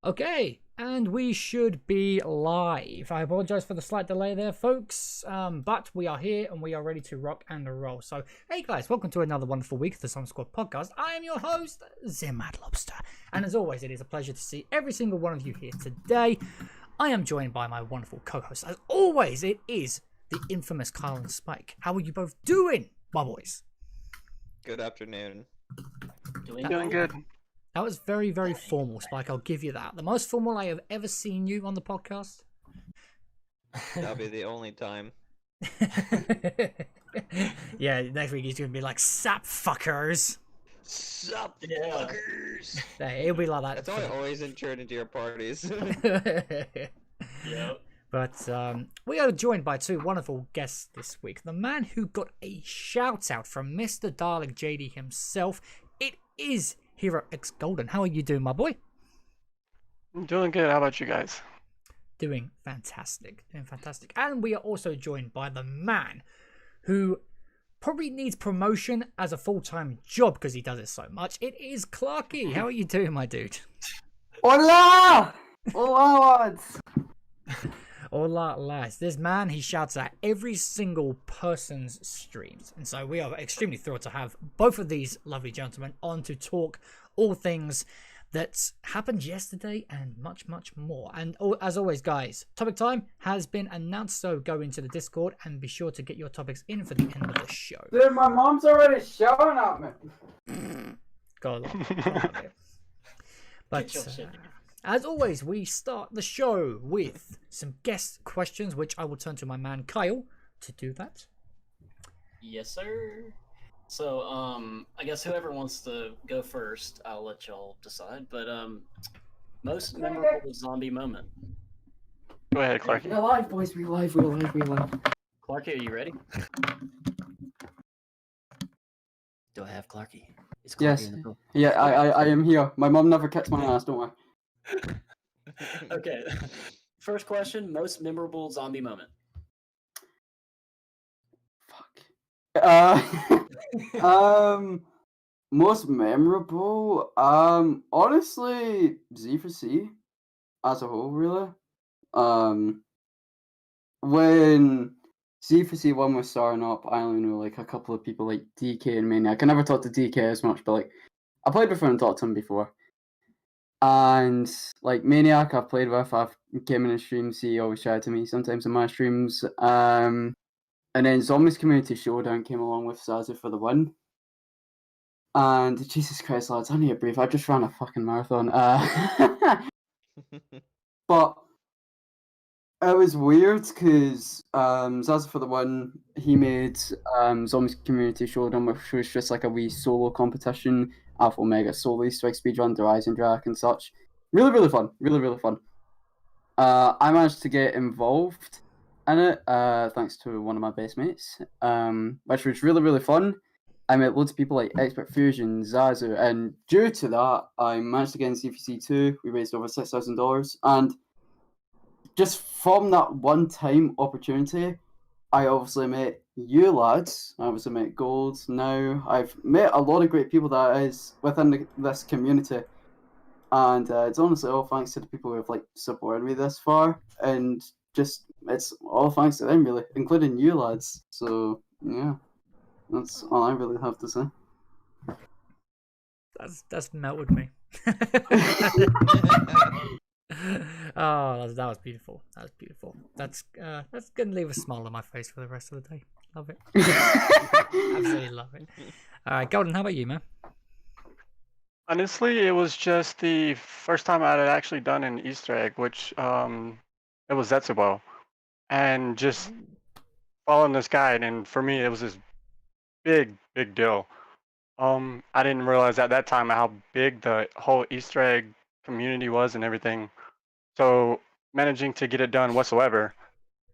Okay, and we should be live. I apologize for the slight delay there, folks, but we are here and we are ready to rock and roll. So, hey guys, welcome to another wonderful week of the ZombSquad Podcast. I am your host, ZeMadLobster, and as always, it is a pleasure to see every single one of you here today. I am joined by my wonderful co-host. As always, it is the infamous Kyle and Spike. How are you both doing, my boys? Good afternoon. Doing good. That was very, very formal, Spike. I'll give you that. The most formal I have ever seen you on the podcast. That'll be the only time. Yeah, next week he's going to be like, sap fuckers. Sup, fuckers. Yeah, it'll be like that. That's how I always intro into your parties. Yep. But we are joined by two wonderful guests this week. The man who got a shout out from MrDalekJD himself. It is HeroxGoelden. How are you doing, my boy? I'm doing good. How about you guys? Doing fantastic. Doing fantastic. And we are also joined by the man who probably needs promotion as a full-time job because he does it so much. It is Clarky. How are you doing, my dude? Hola! Hola, lads! Hola, lads. This man, he shouts at every single person's streams. And so we are extremely thrilled to have both of these lovely gentlemen on to talk all things that happened yesterday and much, much more. And as always, guys, topic time has been announced. So go into the Discord and be sure to get your topics in for the end of the show. Dude, my mom's already shouting at me. Go along. But as always, we start the show with some guest questions, which I will turn to my man Kyle to do that. Yes, sir. So, I guess whoever wants to go first, I'll let y'all decide. But most memorable zombie moment. Go ahead, Clark. We're live, boys. We're live. Clarky, are you ready? Do I have Clarky? Is Clarky Yes. in the room? Yeah, I am here. My mom never kicks my ass, don't worry. Okay. First question: most memorable zombie moment. Fuck. Most memorable? Honestly, Z4C as a whole, really. When Z4C 1 was starting up, I only know like a couple of people like DK and Maniac. I never talked to DK as much, but like I played with him and talked to him before. And like Maniac, I've played with. I've came in his streams. He always chatted to me sometimes in my streams. And then Zombies Community Showdown came along with Zazu for the win. And Jesus Christ, lads, I need a brief. I just ran a fucking marathon. But it was weird because Zazu for the win, he made Zombies Community Showdown, which was just like a wee solo competition. Alpha Omega Solo, Strike Speedrun, the Rising Drac and such. Really, really fun. Really, really fun. I managed to get involved in it, thanks to one of my best mates, which was really, really fun. I met loads of people like Expert Fusion, Zazu, and due to that, I managed to get in CFC 2. We raised over $6,000, and just from that one-time opportunity, I obviously met you lads. I obviously met Gold. Now I've met a lot of great people that is within this community, and it's honestly all thanks to the people who have like supported me this far, and just it's all thanks to them really, including you lads. So yeah, that's all I really have to say. That's melted me. Oh, that was beautiful. That was beautiful. That's gonna leave a smile on my face for the rest of the day. Love it. Absolutely love it. All right, Goeldon, how about you, man? Honestly, it was just the first time I had actually done an Easter egg, which it was Zetsubo, and just following this guide. And for me, it was this big deal. I didn't realize at that time how big the whole Easter egg community was and everything. So managing to get it done whatsoever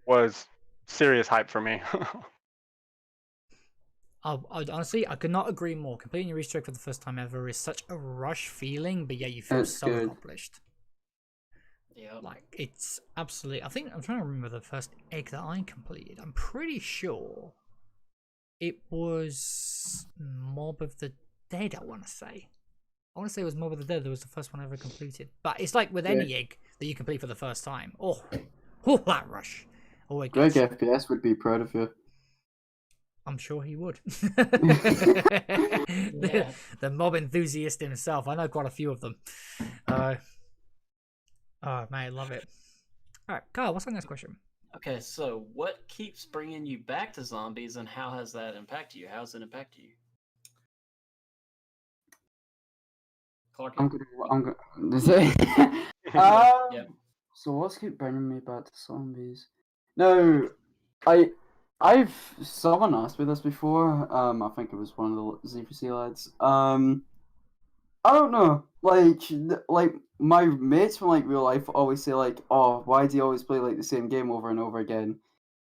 was serious hype for me. Honestly, I could not agree more. Completing your Easter egg for the first time ever is such a rush feeling, but yeah, you feel That's so good. accomplished. Yeah. Like, it's absolutely... I think I'm trying to remember the first egg that I completed. I'm pretty sure it was Mob of the Dead, I want to say. I want to say it was Mob of the Dead that was the first one I ever completed. But it's like with any egg that you complete for the first time. Oh, that rush. Oh, it Greg gets... FPS would be proud of you. I'm sure he would. Yeah. The mob enthusiast himself. I know quite a few of them. Oh, man, I love it. All right, Kyle, what's the next question? Okay, so what keeps bringing you back to zombies, and how has that impacted you? How has it impacted you? Clark? I'm gonna. Yep. So what's keep bringing me back to zombies? No, someone asked me this before. I think it was one of the Z4C lads. I don't know. Like my mates from like real life always say like, "Oh, why do you always play like the same game over and over again?"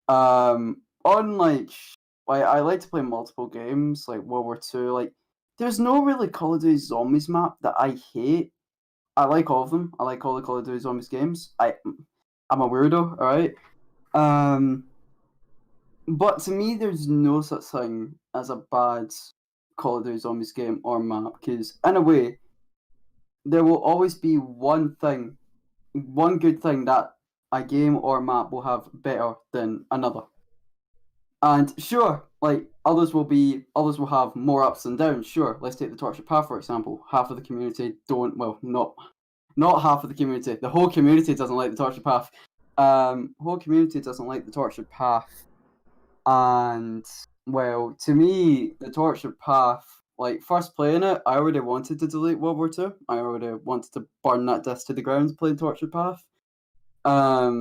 On like I like to play multiple games like World War II. Like, there's no really Call of Duty Zombies map that I hate. I like all of them. I like all the Call of Duty Zombies games. I'm a weirdo, alright? But to me, there's no such thing as a bad Call of Duty Zombies game or map, because in a way, there will always be one good thing that a game or map will have better than another. And sure, like others will have more ups and downs. Sure, let's take the Tortured Path for example. Half of the community not half of the community. The whole community doesn't like the Tortured Path. Whole community doesn't like the Tortured Path. And well, to me, the Tortured Path, like first playing it, I already wanted to delete World War II. I already wanted to burn that disc to the ground playing Tortured Path. But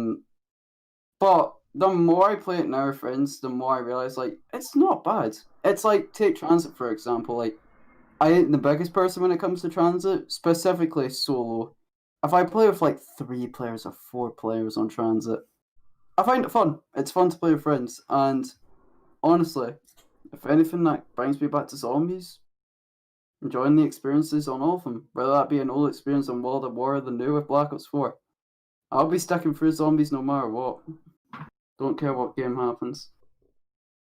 the more I play it now with friends, the more I realize like it's not bad. It's like take Transit for example. Like I ain't the biggest person when it comes to Transit, specifically solo. If I play with like 3 players or 4 players on Transit, I find it fun. It's fun to play with friends, and honestly, if anything that brings me back to zombies, enjoying the experiences on all of them, whether that be an old experience on World at War or the new with Black Ops 4. I'll be sticking through zombies no matter what. Don't care what game happens.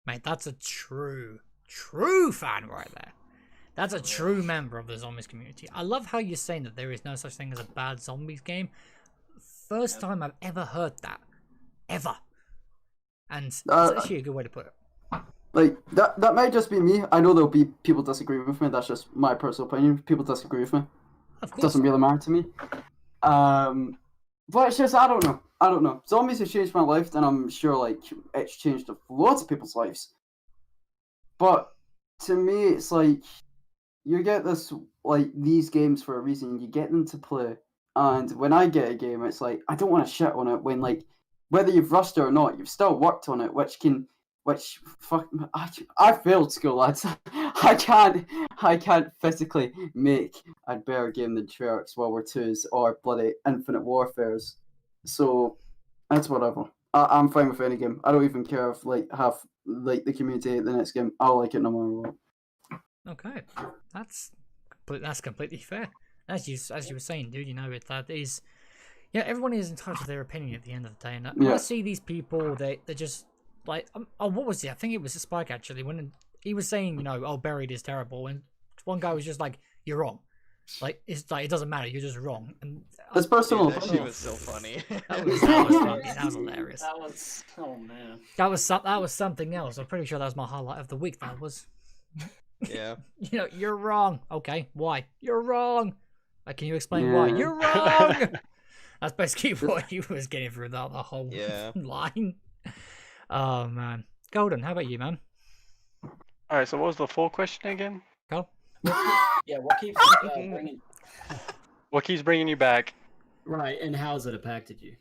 Mate, that's a true fan right there. That's a true member of the zombies community. I love how you're saying that there is no such thing as a bad zombies game. First time I've ever heard that. Ever. And it's actually a good way to put it. Like, that might just be me. I know there'll be people disagree with me. That's just my personal opinion. People disagree with me. Of course. It doesn't really matter to me. But it's just, I don't know. Zombies have changed my life, and I'm sure, like, it's changed lots of people's lives. But to me, it's like, you get this, like, these games for a reason. You get them to play. And when I get a game, it's like, I don't want to shit on it when, like, whether you've rushed it or not, you've still worked on it, I failed school, lads. I can't physically make a better game than Treyarch's World War II's or bloody Infinite Warfare's. So that's whatever. I'm fine with any game. I don't even care if the community hate the next game. I'll like it no matter what. Okay, that's completely fair. As you were saying, dude, you know that is. Yeah, everyone is entitled to their opinion at the end of the day, and I see these people they just like what was it? I think it was a Spike actually when he was saying, you know, Buried is terrible, and one guy was just like, "You're wrong." Like it's like it doesn't matter, you're just wrong. And that's personal. That shit was so funny. That was funny. That was hilarious. That was man. That was something else. I'm pretty sure that was my highlight of the week. That was. Yeah. You know, you're wrong. Okay, why? You're wrong. Like, can you explain why? You're wrong. That's basically what he was getting through the whole line. Oh man, Goeldon, how about you, man? All right. So what was the full question again? Go. Yeah, what keeps bringing? What keeps bringing you back? Right, and how has it impacted you?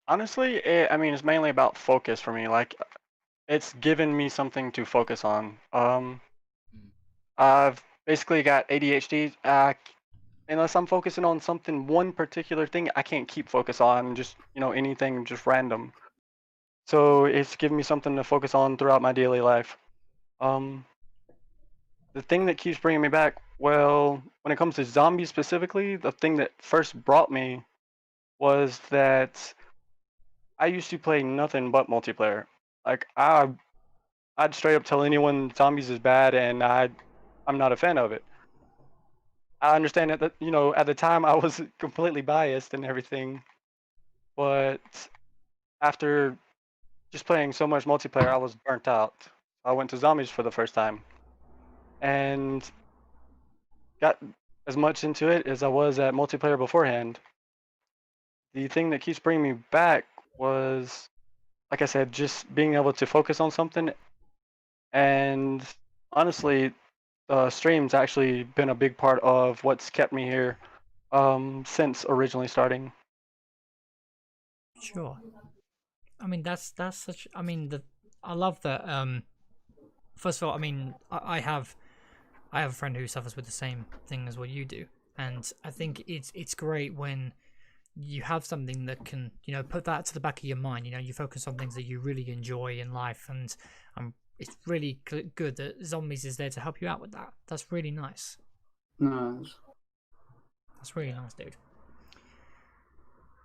Honestly, it's mainly about focus for me. Like, it's given me something to focus on. I've basically got ADHD. Unless I'm focusing on one particular thing, I can't keep focus on just, anything just random. So it's given me something to focus on throughout my daily life. The thing that keeps bringing me back, well, when it comes to zombies specifically, the thing that first brought me was that I used to play nothing but multiplayer. Like, I'd straight up tell anyone zombies is bad, and I'd I'm not a fan of it. I understand that, you know, at the time I was completely biased and everything, but after just playing so much multiplayer, I was burnt out. I went to Zombies for the first time and got as much into it as I was at multiplayer beforehand. The thing that keeps bringing me back was, like I said, just being able to focus on something. And honestly, stream's actually been a big part of what's kept me here since originally starting. Sure. I mean, that's such. I mean, I love that. First of all, I mean, I have a friend who suffers with the same thing as what you do, and I think it's great when you have something that can, you know, put that to the back of your mind. You know, you focus on things that you really enjoy in life, and it's really good that Zombies is there to help you out with that. That's really nice. Nice. That's really nice, dude.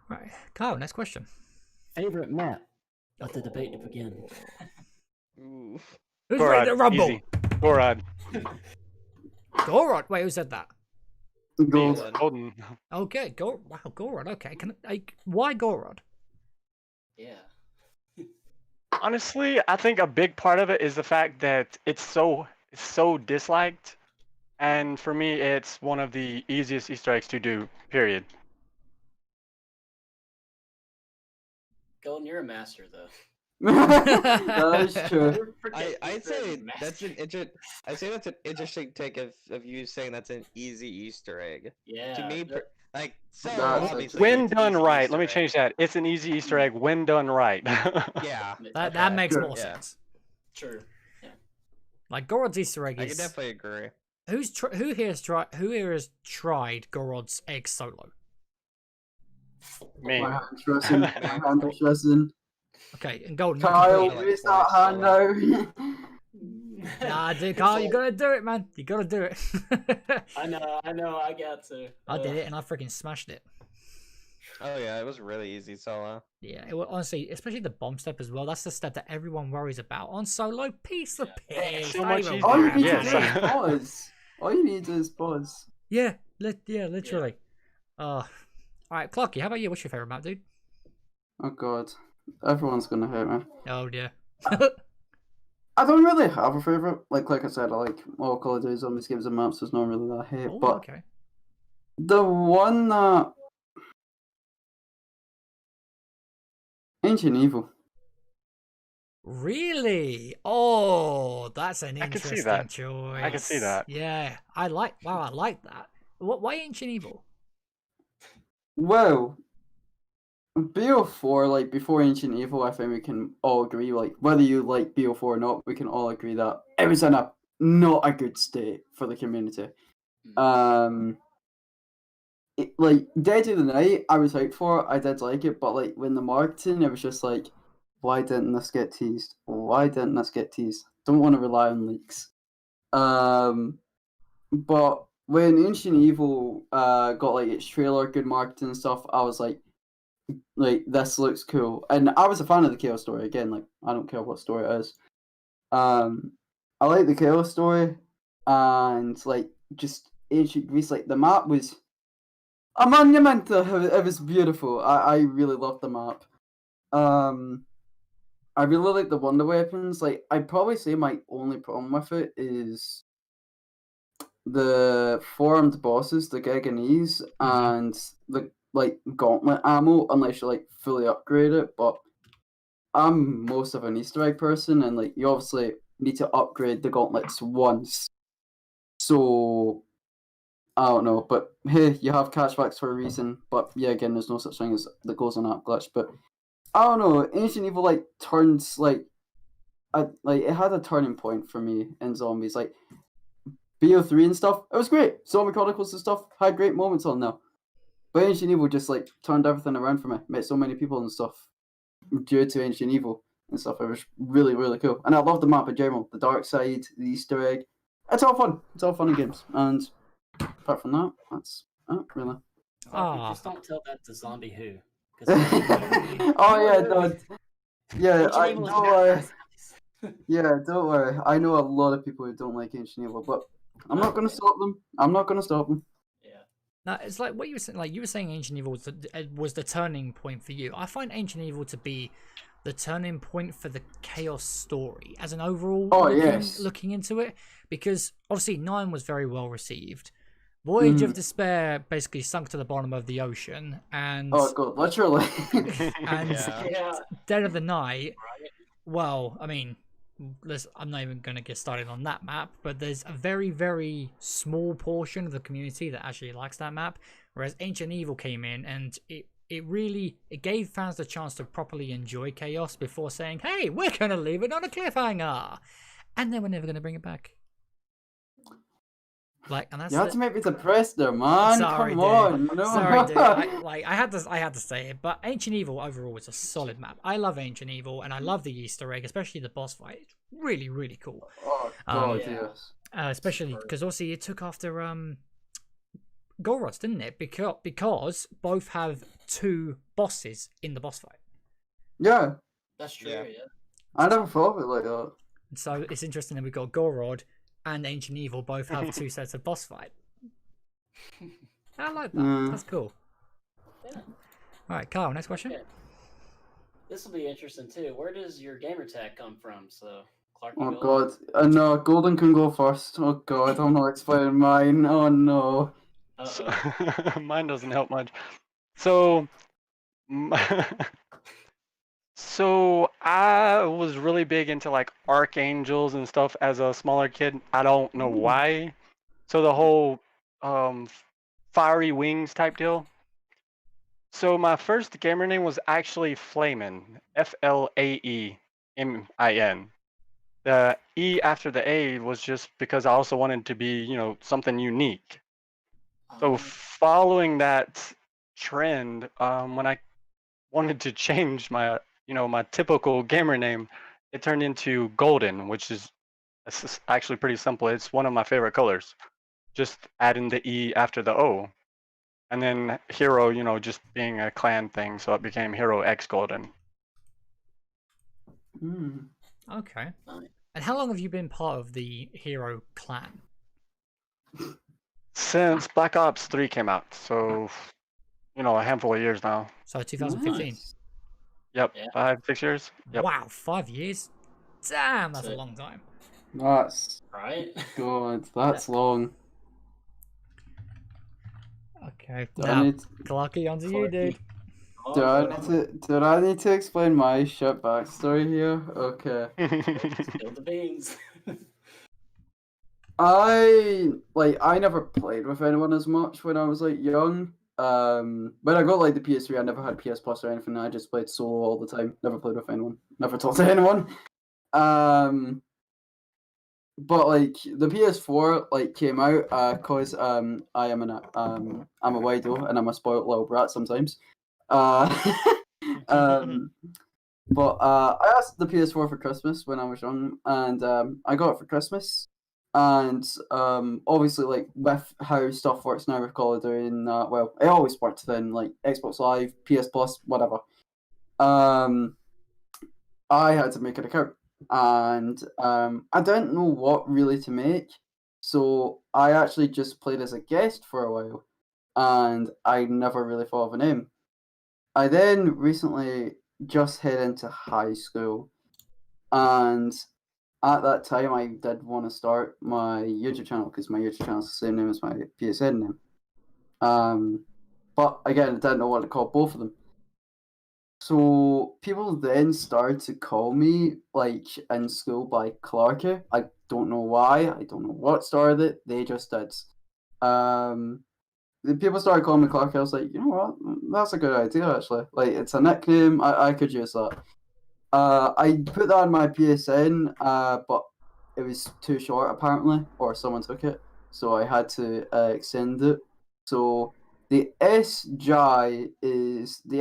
Right, Kyle, next question. Favorite map? Let the debate begin. Ooh. Who's ready to rumble? Easy. Gorod. Gorod. Wait, who said that? Gold. Goeldon. Okay, wow, Gorod. Okay, why Gorod? Yeah. Honestly, I think a big part of it is the fact that it's so disliked, and for me, it's one of the easiest Easter eggs to do. Period. Goeldon, you're a master, though. That is true. I'd say that's an interesting take of you saying that's an easy Easter egg. Yeah. To me, like, so That's obviously When it's done easy right, Easter let me egg. change that. It's an easy Easter egg when done right. Yeah, That Okay. makes Sure. more Yeah. sense. True. Yeah. Like Gorod's Easter egg I can is. definitely agree. Who here has tried Gorod's egg solo? Me. My hand's racing. My hand is racing. Okay, and Goeldon. Kyle, like raise twice, that hand now. Nah, dude, Kyle, you gotta do it, man. You gotta do it. I know, I got to. I did it, and I freaking smashed it. Oh yeah, it was really easy solo. Yeah, it was, honestly, especially the bomb step as well. That's the step that everyone worries about on solo. Piece of piss. So Don't much even easier. All you worry need about to do Yes. it. is pause. All you need is pause. Yeah, literally. All right, Clarky, how about you? What's your favorite map, dude? Oh god. Everyone's gonna hate me. Oh dear. I don't really have a favourite. Like I said, I like all Call of Duty Zombies games and maps, there's not really that I hate. Oh, But okay. the one that Ancient Evil. Really? Oh, that's an I can see interesting that. choice. I can see that. Yeah, I like that. Why Ancient Evil? Well, BO4, like before Ancient Evil, I think we can all agree, like whether you like BO4 or not, we can all agree that it was in a not a good state for the community. Like Dead of the Night, I was hyped for it. I did like it, but like when the marketing, it was just like, why didn't this get teased? Why didn't this get teased? Don't want to rely on leaks. But when Ancient Evil got like its trailer, good marketing and stuff, I was like this looks cool, and I was a fan of the Chaos story. Again, like I don't care what story it is. I like the Chaos story, and like just Ancient Greece. Like the map was a monument. It was beautiful. I really loved the map. I really like the wonder weapons. Like I'd probably say my only problem with it is the formed bosses, the Giganese, and the like gauntlet ammo, unless you like fully upgrade it. But I'm most of an Easter egg person, and like you obviously need to upgrade the gauntlets once. So I don't know, but hey, you have catchbacks for a reason. But yeah, again, there's no such thing as that goes on app glitch. But I don't know, Ancient Evil like turns like it had a turning point for me in Zombies. Like BO3 and stuff, it was great. Zombie Chronicles and stuff had great moments on there. But Ancient Evil just like turned everything around for me. Met so many people and stuff due to Ancient Evil and stuff. It was really, really cool. And I love the map in general. The dark side, the Easter egg. It's all fun. It's all fun in games. And apart from that, that's really. Just don't tell that to Zombie Who. Oh yeah, no. Yeah, don't worry. Yeah, don't worry. I know a lot of people who don't like Ancient Evil, but I'm not gonna stop them. I'm not gonna stop them. Yeah. Now it's like what you were saying. Like you were saying, Ancient Evil was the turning point for you. I find Ancient Evil to be the turning point for the Chaos story as an overall looking into it, because obviously 9 was very well received. Voyage of Despair basically sunk to the bottom of the ocean, and oh god, literally. and Yeah. Dead of the Night. Well, I mean, I'm not even going to get started on that map, but there's a very, very small portion of the community that actually likes that map, whereas Ancient Evil came in and it gave fans the chance to properly enjoy Chaos before saying, hey, we're going to leave it on a cliffhanger, and then we're never going to bring it back. Like, and that's You have to make me depressed there, man. Sorry, Come dude. on. No. Sorry, dude. I had to say it, but Ancient Evil overall is a solid map. I love Ancient Evil, and I love the Easter egg, especially the boss fight. It's really, really cool. Oh god, Yeah. yes. Especially because obviously it took after Golrods, didn't it? Because both have 2 bosses in the boss fight. Yeah. That's true. Yeah. Yeah. I never thought of it like that. So it's interesting that we've got Golrod and Ancient Evil both have 2 sets of boss fight. I like that. Mm. That's cool. Yeah. All right, Kyle, next question. Okay. This will be interesting too. Where does your gamer tag come from? So, Clark. Oh god. No, Goeldon can go first. Oh god, I'm not explaining mine. Oh no. So, mine doesn't help much. So, so I was really big into like archangels and stuff as a smaller kid. I don't know why. So the whole fiery wings type deal. So my first gamer name was actually Flamin, Flaemin. The E after the A was just because I also wanted to be, something unique. So following that trend, when I wanted to change my, my typical gamer name, it turned into Goeldon, which is actually pretty simple. It's one of my favorite colors. Just adding the E after the O. And then Hero, just being a clan thing, so it became HeroxGoelden. Okay. Nice. And how long have you been part of the Hero clan? Since Black Ops 3 came out, so, a handful of years now. So 2015. Nice. Yep, Yeah. 5-6 years. Yep. Wow, 5 years? Damn, that's a long time. That's Right. god, that's long. Okay, Do I now, need Clarky, onto you, dude. Oh, do I need to explain my shit backstory here? Okay. Spill the beans. I never played with anyone as much when I was young. When I got the PS3, I never had PS Plus or anything. I just played solo all the time. Never played with anyone. Never talked to anyone. But the PS4 came out cause I'm a widow and I'm a spoiled little brat sometimes. But I asked the PS4 for Christmas when I was young, and I got it for Christmas. And obviously, with how stuff works now with Call of Duty, and it always worked then, Xbox Live, PS Plus, whatever. I had to make an account, and I didn't know what really to make, so I actually just played as a guest for a while, and I never really thought of a name. I then recently just hit into high school, and at that time I did want to start my YouTube channel because my YouTube channel is the same name as my PSN name. But again, I didn't know what to call both of them. So people then started to call me in school by Clarky. I don't know why. I don't know what started it. They just did. The people started calling me Clarky. I was like, you know what? That's a good idea, actually. It's a nickname. I could use that. I put that on my PSN, but it was too short, apparently, or someone took it. So I had to extend it. So the the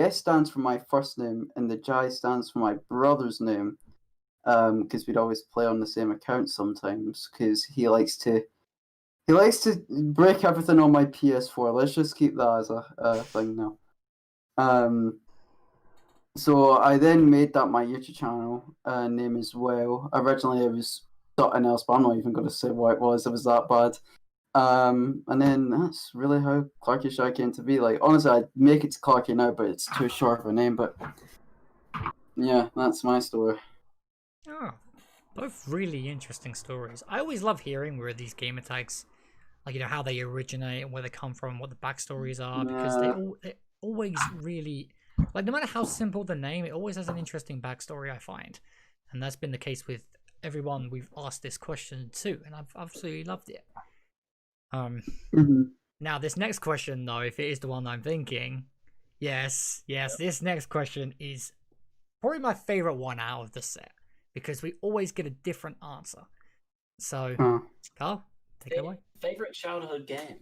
S stands for my first name, and the J stands for my brother's name. Because we'd always play on the same account sometimes, because he likes to break everything on my PS4. Let's just keep that as a thing now. So I then made that my YouTube channel name as well. Originally it was something else, but I'm not even going to say what it was. It was that bad. And then that's really how Clarkysj came to be. Like, honestly, I'd make it to Clarky now, but it's too short of a name. But yeah, that's my story. Oh, both really interesting stories. I always love hearing where these gamer tags, like, you know, how they originate and where they come from, what the backstories are, because they always really, like, no matter how simple the name, it always has an interesting backstory, I find. And that's been the case with everyone we've asked this question to, and I've absolutely loved it. Now this next question, though, if it is the one I'm thinking, yes, this next question is probably my favorite one out of the set, because we always get a different answer. So, Carl, take it away. Favorite childhood game?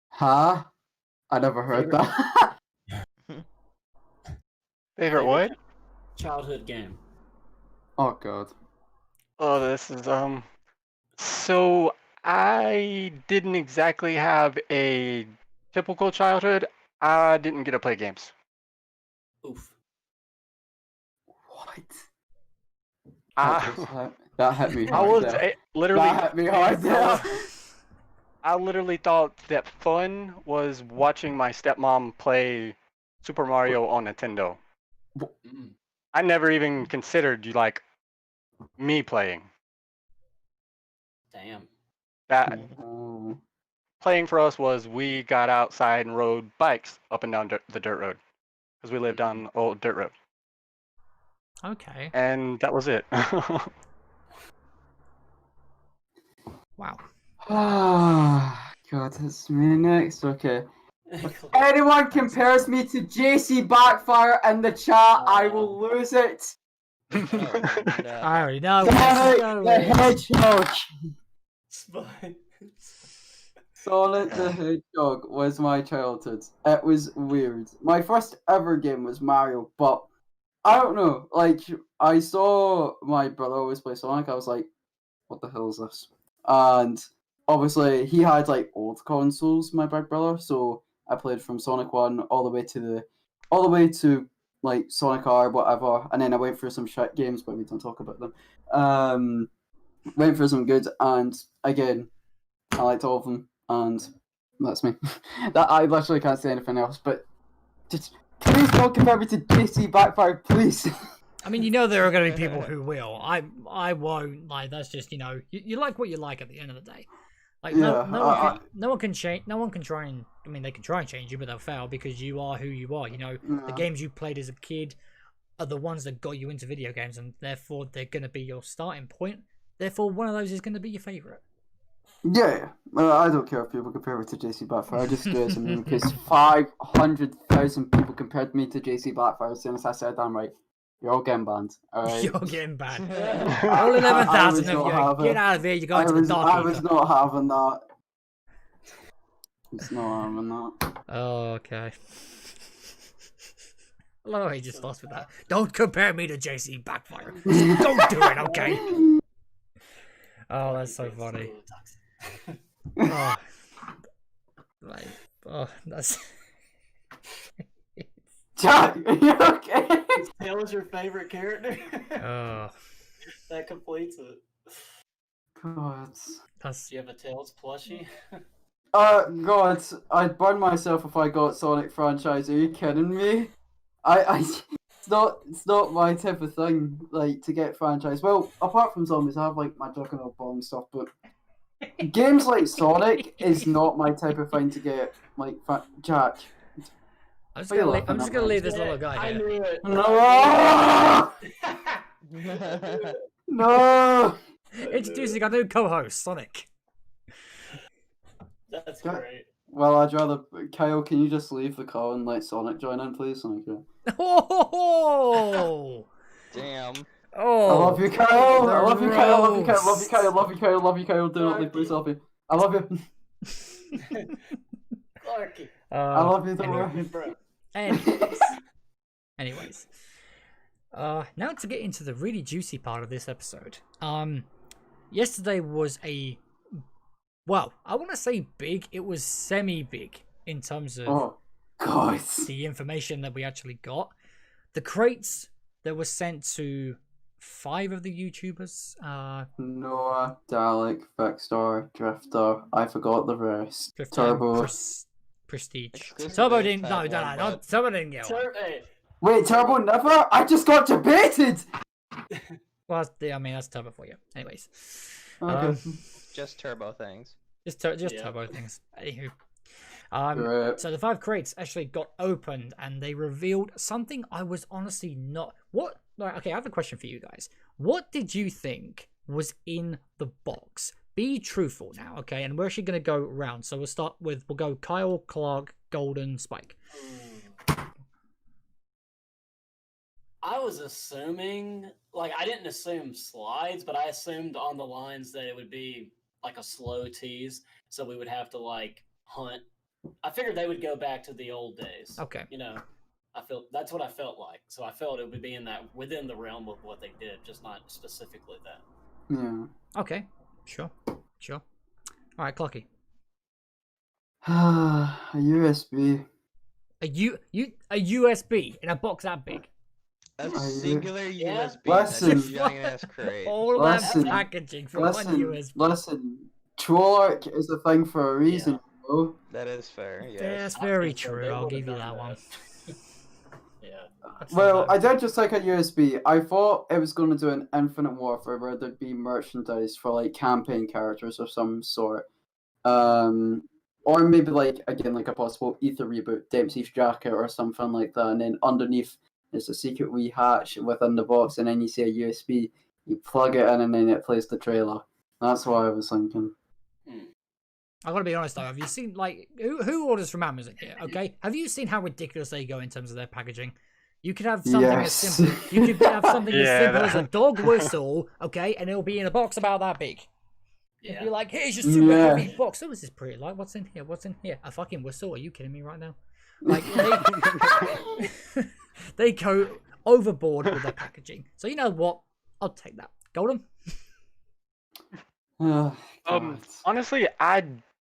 Huh? I never heard that. Favorite what? Childhood game. Oh god. Oh, this is So I didn't exactly have a typical childhood. I didn't get to play games. Oof. What? I That hit me I hard. was there. literally. That hit me hard. There. I literally thought that fun was watching my stepmom play Super Mario on Nintendo. I never even considered me playing. Damn. That playing for us was we got outside and rode bikes up and down the dirt road because we lived on old dirt road. Okay. And that was it. Wow. Ah, god, it's me next. Okay. If anyone compares me to JC Backfire in the chat, I will lose it. I already know. Sonic the Hedgehog. Spike. Sonic the Hedgehog was my childhood. It was weird. My first ever game was Mario, but I don't know. Like, I saw my brother always play Sonic. I was like, what the hell is this? And obviously, he had like old consoles, my big brother. So I played from Sonic 1 all the way to like Sonic R, whatever. And then I went through some shit games, but we don't talk about them. Went through some good, and again, I liked all of them, and that's me. That I literally can't say anything else. But just please don't compare me to JC Backfire, please. I mean, you know there are going to be people who will. I won't. Like, that's just, you know, you like what you like at the end of the day. Like, no one can change. No one can try and. I mean, they can try and change you, but they'll fail because you are who you are. You know, the games you played as a kid are the ones that got you into video games, and therefore they're going to be your starting point. Therefore, one of those is going to be your favorite. Yeah. I don't care if people compare me to JC Backfire. I just do it as a meme because 500,000 people compared me to JC Backfire. As soon as I said that, I'm right. You're all getting banned. All right. You're getting banned. All 11,000 of you. Get out of here. You're going to the dark. I was not having that. It's not having that. Oh, okay. I love how he just lost with that. Don't compare me to JC Backfire. Don't do it, okay? Oh, that's so funny. Oh, like, that's. Jack, are you okay? Taylor's your favorite character? Oh. That completes it. God. Do you have a Tails plushie? God, I'd burn myself if I got Sonic franchise. Are you kidding me? It's not my type of thing, like, to get franchise. Well, apart from Zombies, I have, like, my Juggernaut Ball and stuff, but games like Sonic is not my type of thing to get, like, Jack. I'm just gonna leave this little guy here. I knew it. No! No! Introducing our new co-host, Sonic. That's great. Well, I'd rather... Kyle, can you just leave the call and let Sonic join in, please? Thank you. Oh! Damn. Oh! I love you, Kyle! I love you, Kyle! I love you, Kyle! I love you, Kyle! I love you, Kyle! I love you, Kyle! Do not leave Bruce Selfie. I love you! Clarky. I love you, don't worry. Anyways. Now to get into the really juicy part of this episode. Yesterday was well, I want to say big. It was semi-big in terms of the information that we actually got. The crates that were sent to 5 of the YouTubers. Noah, Dalek, Vexstar, Drifter. I forgot the rest. Drifter Turbo. Prestige. Exclusively Turbo didn't. No, type no, one, no. but- Turbo didn't get one. Hey, Wait, Turbo never? I just got debated! Well, I mean, that's Turbo for you. Anyways. Okay. Just turbo things. Just Yeah. Turbo things. Anywho. Great. So the 5 crates actually got opened and they revealed something I was honestly not. What? Right, okay, I have a question for you guys. What did you think was in the box? Be truthful now, okay? And we're actually going to go round. So we'll go Kyle, Clark, Goeldon, Spike. I was assuming, like, I didn't assume slides, but I assumed on the lines that it would be like a slow tease, so we would have to like hunt. I figured they would go back to the old days. Okay. You know, that's what I felt like. So I felt it would be within the realm of what they did, just not specifically that. Yeah. Okay. Sure. All right, Clarky. A USB. A USB in a box that big. A you- singular Yeah. USB. That's a Listen. giant ass crate. All Listen, that packaging for one USB. Listen. Trollark is a thing for a reason, you know? That is fair. Yes. That's I very think so. true. They I'll would've give you done that one. Yeah. Well, I did just like a USB. I thought it was going to do an Infinite Warfare where there'd be merchandise for like campaign characters of some sort. Or maybe like again like a possible Ether reboot, Dempsey's jacket or something like that. And then underneath is a secret wee hatch within the box, and then you see a USB. You plug it in, and then it plays the trailer. That's what I was thinking. I gotta be honest though. Have you seen like who orders from Amazon here? Okay, have you seen how ridiculous they go in terms of their packaging? You could have something as Yes. simple. You could have something as Yeah, simple as a that- dog whistle, okay, and it'll be in a box about that big. It'd be Yeah. like, here's your super Yeah. heavy box. Oh, this is pretty light. What's in here? What's in here? A fucking whistle? Are you kidding me right now? Like they go overboard with their packaging. So you know what? I'll take that. Goeldon? Oh, God. Honestly, I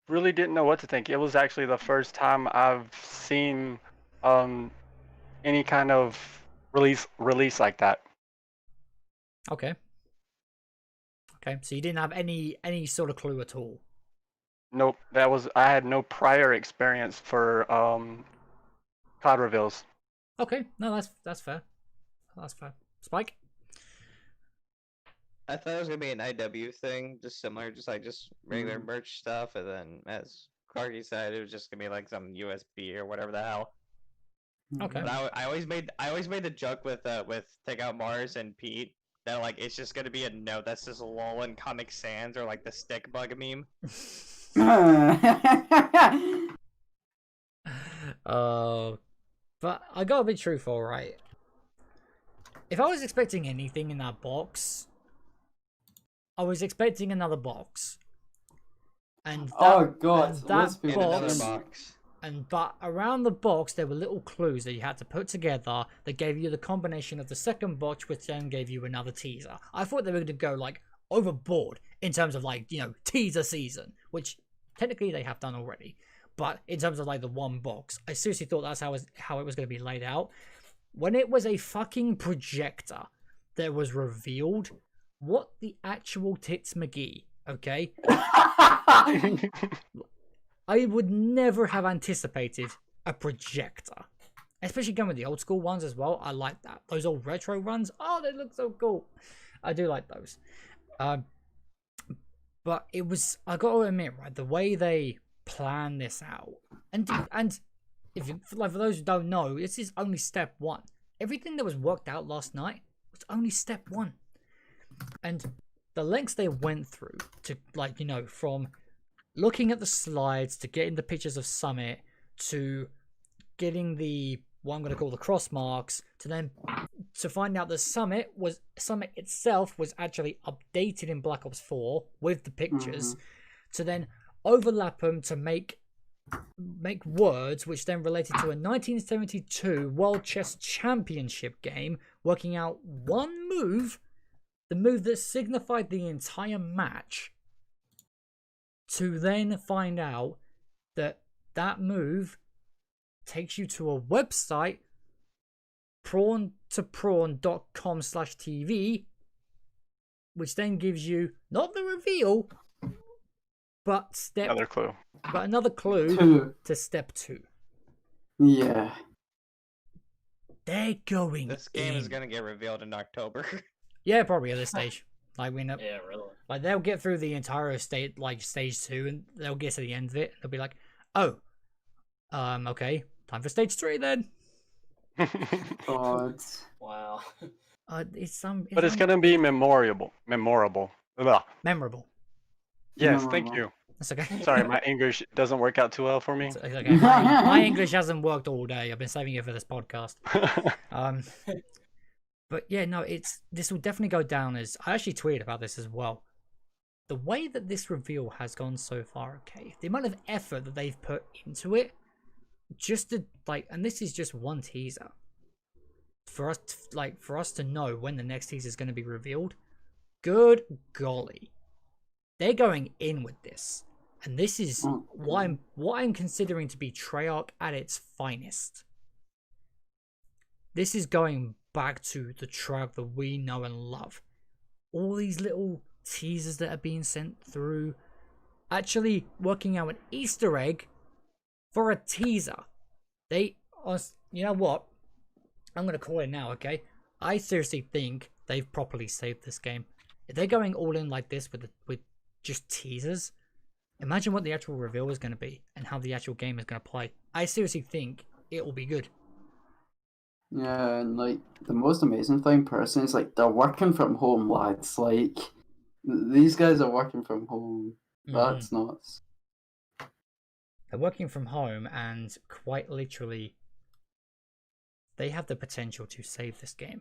really didn't know what to think. It was actually the first time I've seen any kind of release like that. Okay. Okay. So you didn't have any sort of clue at all. Nope, I had no prior experience for COD reveals. Okay. No, that's fair. That's fair. Spike? I thought it was gonna be an IW thing, just similar, just regular merch stuff, and then as Clarky said, it was just gonna be like some USB or whatever the hell. Okay. But I always made the joke with Take Out Mars and Pete that like it's just gonna be a note that's just lol in Comic Sans or like the stick bug meme. But I gotta be truthful, right? If I was expecting anything in that box, I was expecting another box. And that, Oh God! and that Let's be In another box, box. but around the box there were little clues that you had to put together that gave you the combination of the second box, which then gave you another teaser. I thought they were going to go like overboard in terms of like, you know, teaser season, which technically they have done already. But in terms of like the one box, I seriously thought that's how it was going to be laid out. When it was a fucking projector that was revealed, what the actual tits McGee, okay? I would never have anticipated a projector. Especially going with the old school ones as well. I like that. Those old retro ones, oh, they look so cool. I do like those. But it was, I got to admit, right, the way they plan this out, and if you, like, for those who don't know, this is only step one. Everything that was worked out last night was only step one. And the lengths they went through to, like, you know, from looking at the slides to getting the pictures of Summit to getting the, what I'm going to call the cross marks, to then to find out the Summit itself was actually updated in Black Ops 4 with the pictures, to then overlap them to make words which then related to a 1972 World Chess Championship game, working out one move, the move that signified the entire match, to then find out that that move takes you to a website, prawn2prawn.com/TV, which then gives you not the reveal, but another clue Two. to step 2. Yeah. They're going. This game is in. gonna get revealed in October. Yeah, probably at this stage. Like we know, Yeah, really. like they'll get through the entire stage 2, and they'll get to the end of it. And they'll be like, "Oh, okay, time for stage 3 then." God. Wow. But it's gonna be memorable. Ugh. Memorable. Yes, thank you. That's okay. Sorry, my English doesn't work out too well for me. It's okay. My English hasn't worked all day. I've been saving it for this podcast. But yeah, no, this will definitely go down as, I actually tweeted about this as well. The way that this reveal has gone so far, okay, the amount of effort that they've put into it, just to and this is just one teaser. For us to know when the next teaser is going to be revealed, good golly, they're going in with this, and this is what I'm considering to be Treyarch at its finest. This is going back to the Treyarch that we know and love. All these little teasers that are being sent through, actually working out an Easter egg for a teaser. They are, you know what? I'm gonna call it now, okay? I seriously think they've properly saved this game. If they're going all in like this with just teasers, imagine what the actual reveal is gonna be and how the actual game is gonna play. I seriously think it will be good. Yeah, and like the most amazing thing, personally, is like they're working from home, lads. Like these guys are working from home. That's nuts. They're working from home, and quite literally, they have the potential to save this game.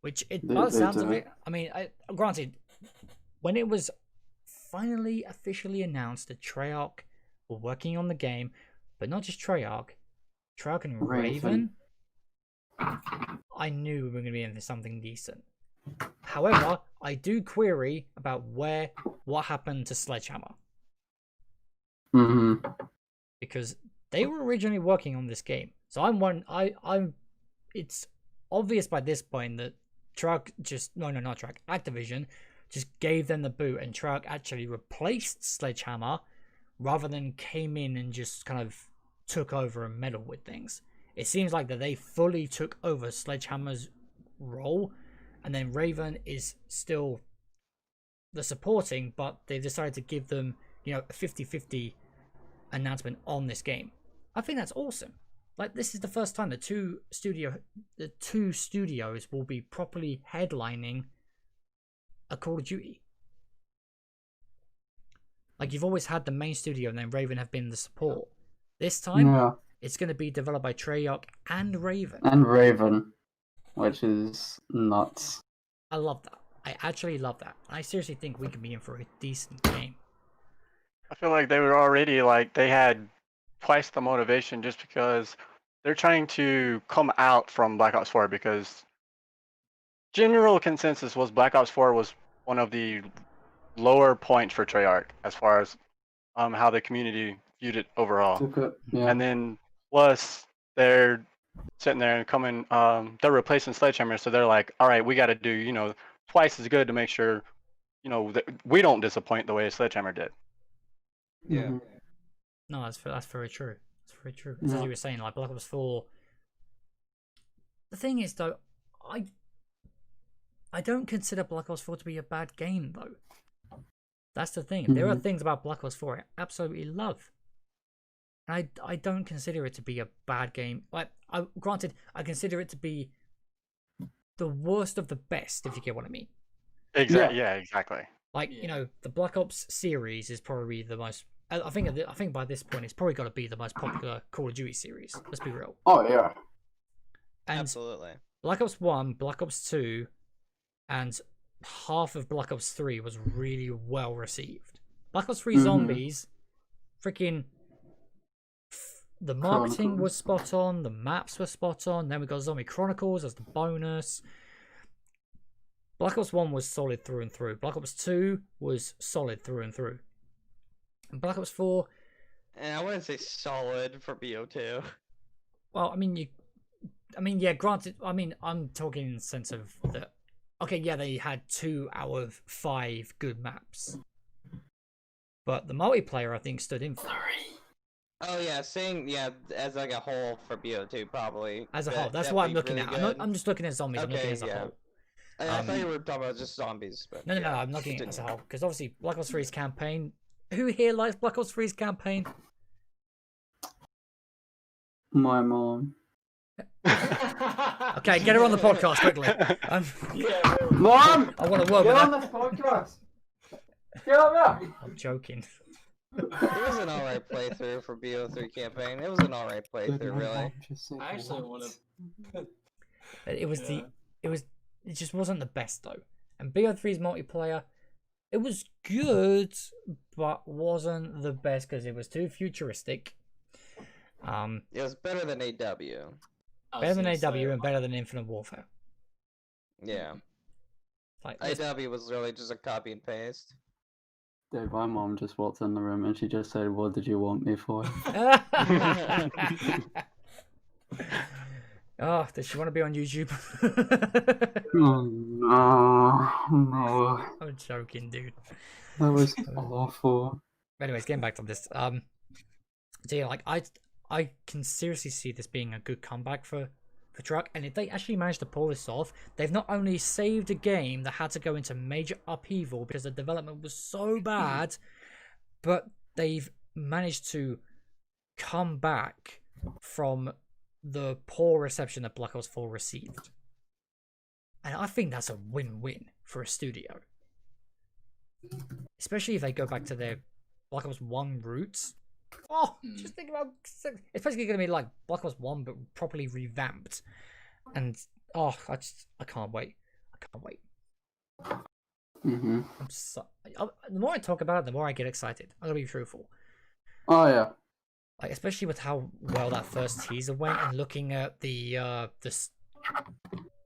Which, by the sounds of it, I mean, granted, when it was finally officially announced that Treyarch were working on the game, but not just Treyarch and Raven, I knew we were going to be into something decent. However, I do query about what happened to Sledgehammer. Because they were originally working on this game. So it's obvious by this point that Activision just gave them the boot, and Treyarch actually replaced Sledgehammer rather than came in and just kind of took over and meddled with things. It seems like that they fully took over Sledgehammer's role, and then Raven is still the supporting, but they've decided to give them, a 50-50 announcement on this game. I think that's awesome. Like, this is the first time the two studios will be properly headlining a Call of Duty. Like, you've always had the main studio and then Raven have been the support. This time, it's going to be developed by Treyarch and Raven. Which is nuts. I love that. I actually love that. I seriously think we could be in for a decent game. I feel like they were already, they had twice the motivation just because they're trying to come out from Black Ops 4, because general consensus was Black Ops 4 was one of the lower points for Treyarch as far as how the community viewed it overall. Yeah. And then plus they're sitting there and coming, they're replacing Sledgehammer, so they're like, all right, we got to do, twice as good to make sure, that we don't disappoint the way Sledgehammer did. Yeah. No, that's very true. That's very true. As you were saying, like Black Ops 4. The thing is, though, I don't consider Black Ops 4 to be a bad game, though. That's the thing. There are things about Black Ops 4 I absolutely love. And I don't consider it to be a bad game. Granted, I consider it to be the worst of the best, if you get what I mean. Exactly. Yeah, exactly. The Black Ops series is probably the most. I think by this point it's probably got to be the most popular Call of Duty series. Let's be real. Oh yeah. And absolutely. Black Ops 1, Black Ops 2, and half of Black Ops 3 was really well received. Black Ops 3 Zombies, freaking. The marketing was spot on, the maps were spot on, then we got Zombie Chronicles as the bonus. Black Ops 1 was solid through and through. Black Ops 2 was solid through and through. And Black Ops 4... And I wouldn't say solid for BO2. Well, granted, I'm talking in the sense of that okay, yeah, they had 2 out of 5 good maps, but the multiplayer I think stood in for it. Oh yeah, as like a whole for BO2 probably. As a whole. That's what I'm looking really at. good. I'm just looking at zombies. I'm looking Okay, as a yeah. whole. I thought you were talking about just zombies, but No, yeah, I'm looking at it as a continue. whole because obviously Black Ops 3's campaign. Who here likes Black Ops 3's campaign? My mom. Okay, get her on the podcast quickly. Yeah, bro. Mom! I want to work Get with on her. this podcast! Get on there! I'm joking. It was an alright playthrough for BO3 campaign. It was an alright playthrough, really. I actually want to. It just wasn't the best though. And BO3's multiplayer, it was good, but wasn't the best because it was too futuristic. It was better than AW. Better than AW and better than Infinite Warfare. Yeah. Like AW was really just a copy and paste. Dude, my mom just walked in the room and she just said, "What did you want me for?" Oh, does she want to be on YouTube? Oh, no. I'm joking, dude. That was awful. Anyways, getting back to this. So yeah, like I can seriously see this being a good comeback for Truck, and if they actually manage to pull this off, they've not only saved a game that had to go into major upheaval because the development was so bad, but they've managed to come back from the poor reception that Black Ops 4 received. And I think that's a win-win for a studio. Especially if they go back to their Black Ops 1 roots. Oh, just think about... It's basically going to be like Black Ops 1, but properly revamped. And, oh, I can't wait. I can't wait. Mm-hmm. The more I talk about it, the more I get excited. I'm going to be truthful. Oh, yeah. Like, especially with how well that first teaser went, and looking at the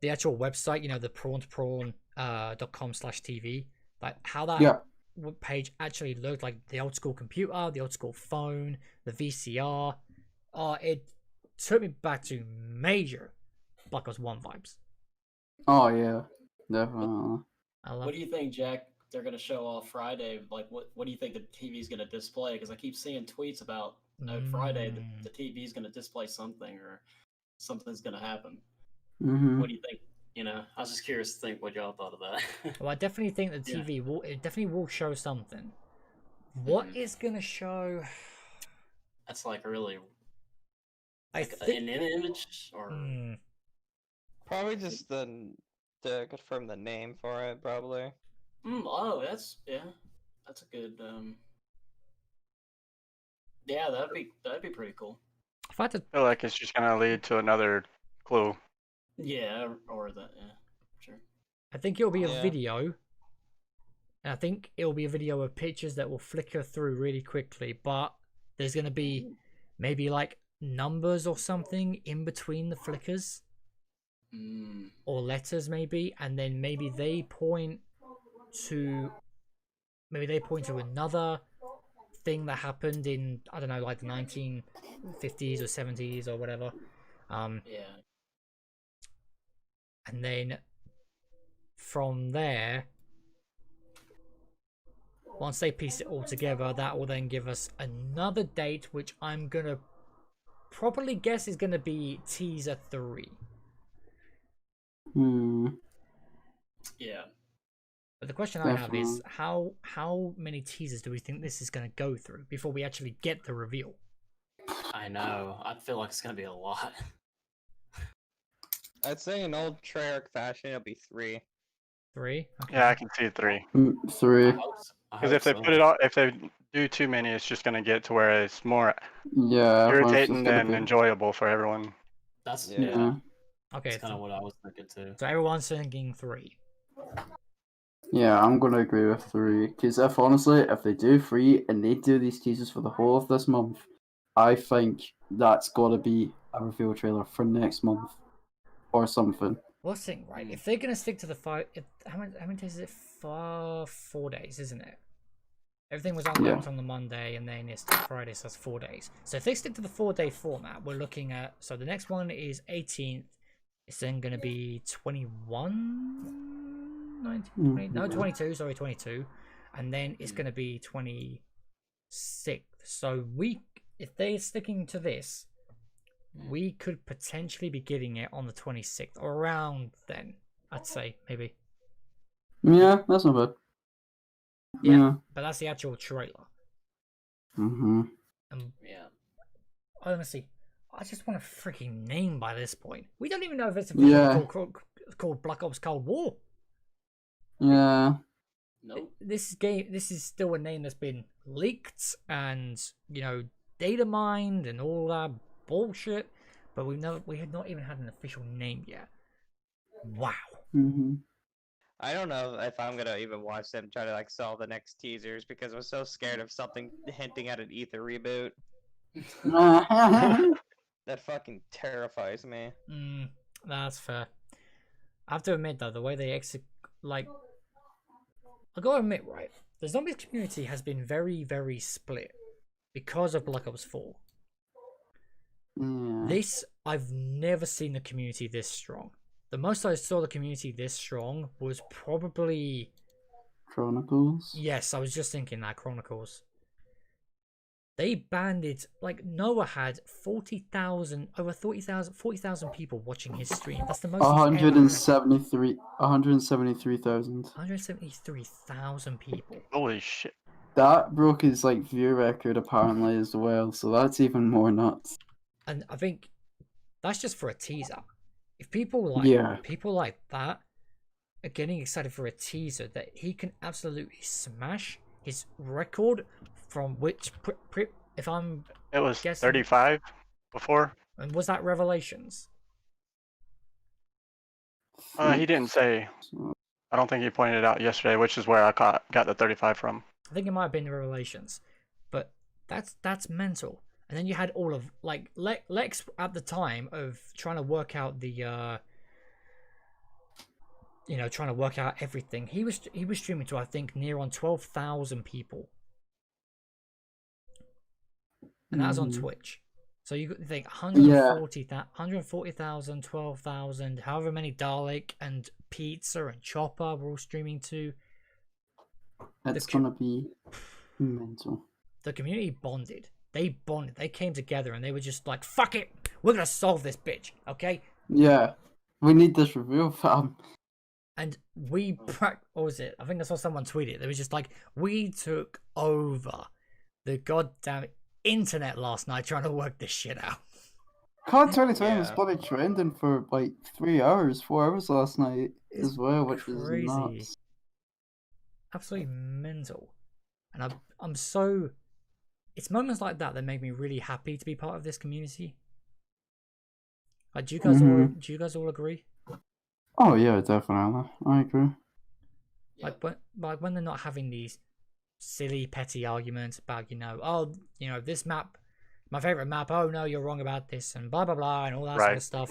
actual website, you know, the prawn.com/TV, like how that page actually looked, like the old school computer, the old school phone, the VCR. It took me back to major Black Ops 1 vibes. Oh, yeah. Definitely. What do you think, Jack? They're gonna show off Friday. Like, what do you think the TV's gonna display? Because I keep seeing tweets about Friday the TV's gonna display something or something's gonna happen. Mm-hmm. What do you think? You know, I was just curious to think what y'all thought of that. Well, I definitely think the TV will show something. What is gonna show? That's like really I like think an image or Probably just to confirm the name for it, probably. oh, that's a good yeah, that'd be pretty cool. if I had to, I feel like it's just gonna lead to another clue. Yeah, or that, yeah, sure. I think it'll be a video. And I think it'll be a video of pictures that will flicker through really quickly, but there's gonna be maybe like numbers or something in between the flickers. Or letters maybe, and then maybe they point to another thing that happened in, I don't know, like the 1950s or 70s or whatever. Yeah. And then from there, once they piece it all together, that will then give us another date, which I'm gonna probably guess is gonna be teaser 3. Yeah. But the question I have is how many teasers do we think this is going to go through before we actually get the reveal? I know. I feel like it's gonna be a lot. I'd say in old Treyarch fashion, it'll be 3. 3? Okay. Yeah, I can see 3. 3. Because if they put it all, if they do too many, it's just gonna get to where it's more irritating than enjoyable for everyone. That's Okay. That's kind of what I was thinking too. So everyone's thinking 3. Yeah, I'm gonna agree with 3. Because if they do 3 and they do these teasers for the whole of this month, I think that's gotta be a reveal trailer for next month or something. Well, think right. If they're gonna stick to the 5, how many days is it? 4 days, isn't it? Everything was unlocked on the Monday, and then it's Friday, so that's 4 days. So if they stick to the 4-day format, we're looking at. So the next one is 18th. It's then gonna be 21. 19, 20, no, 22. Sorry, 22, and then it's going to be 26th. So if they're sticking to this, we could potentially be getting it on the 26th or around then. I'd say maybe. Yeah, that's not bad. Yeah, but that's the actual trailer. Mm-hmm. Yeah. Honestly, I just want a freaking name by this point. We don't even know if it's called Black Ops Cold War. Yeah. Nope. This is still a name that's been leaked and data mined and all that bullshit, but we had not even had an official name yet. Wow. Mm-hmm. I don't know if I'm gonna even watch them try to like sell the next teasers because I'm so scared of something hinting at an Ether reboot. That fucking terrifies me. That's fair. I have to admit though, the way they I gotta admit, right, the zombies community has been very, very split because of Black Ops 4. This, I've never seen the community this strong. The most I saw the community this strong was probably Chronicles. Yes, I was just thinking that Chronicles. They banded, like, Noah had 40,000 people watching his stream. That's the most. 173,000. 173,000 people. Holy shit! That broke his view record apparently as well. So that's even more nuts. And I think that's just for a teaser. If people like that are getting excited for a teaser that he can absolutely smash his record from which if I'm it was guessing, 35 before. And was that Revelations? He didn't say. I don't think he pointed it out yesterday, which is where I got the 35 from. I think it might have been the Revelations, but that's mental. And then you had all of Lex at the time of trying to work out the trying to work out everything. He was streaming to I think near on 12,000 people. And that was on Twitch. So you think 140,000, 12,000, however many Dalek and Pizza and Chopper were all streaming to. That's gonna be mental. The community bonded. They bonded. They came together and they were just like, fuck it. We're going to solve this bitch. Okay? Yeah. We need this reveal, fam. And what was it? I think I saw someone tweet it. They was just like, we took over the goddamn internet last night trying to work this shit out. COD 2020 was bloody trending for 4 hours last night as well, which was nuts. Absolutely mental. And I'm so... It's moments like that make me really happy to be part of this community. Like, do you guys all agree? Oh yeah, definitely. I agree. Like when they're not having these silly petty arguments about this map, my favorite map. Oh no, you're wrong about this and blah blah blah and all that sort of stuff.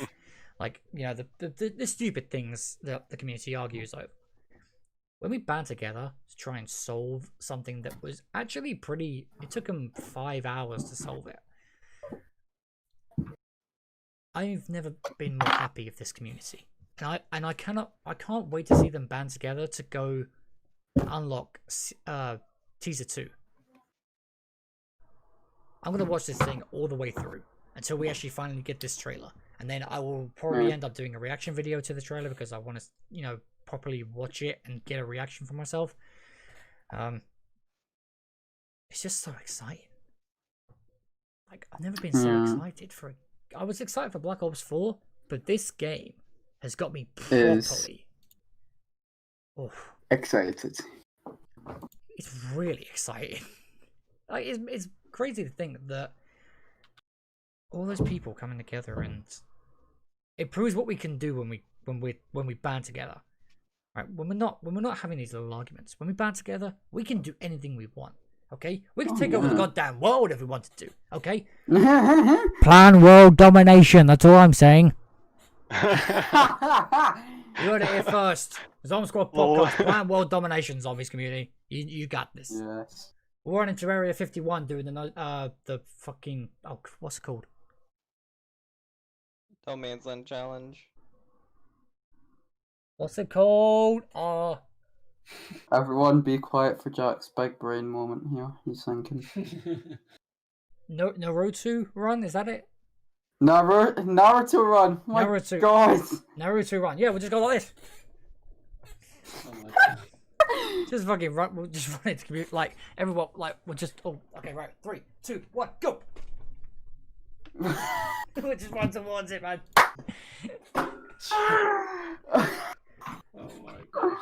Like the stupid things that the community argues over. When we band together to try and solve something that was actually it took them 5 hours to solve it. I've never been more happy with this community. And I can't wait to see them band together to go unlock teaser 2. I'm gonna watch this thing all the way through until we actually finally get this trailer. And then I will probably end up doing a reaction video to the trailer because I want to, properly watch it and get a reaction for myself. It's just so exciting. Like, I've never been so excited for I was excited for Black Ops 4, but this game has got me properly excited. It's really exciting. Like, it's crazy to think that all those people coming together, and it proves what we can do when we band together. Right, when we're not having these little arguments, when we band together, we can do anything we want. Okay, we can take over the goddamn world if we wanted to. Okay, plan world domination. That's all I'm saying. You heard it here first. ZombSquad Podcast. Plan world domination, zombies community. You got this. Yes. We're on into Area 51 doing the fucking what's it called? No Man's Land challenge. What's it called? Everyone be quiet for Jack's big brain moment here. He's thinking. Naruto Run, is that it? Naruto Run. My Naruto. God. Naruto Run. Yeah, we'll just go like this. Oh my God. Just fucking run. We'll just run it to commute. Like, everyone, like, we'll just. Oh, okay, right. 3, 2, 1, go. We'll just run towards it, man. Oh my gosh.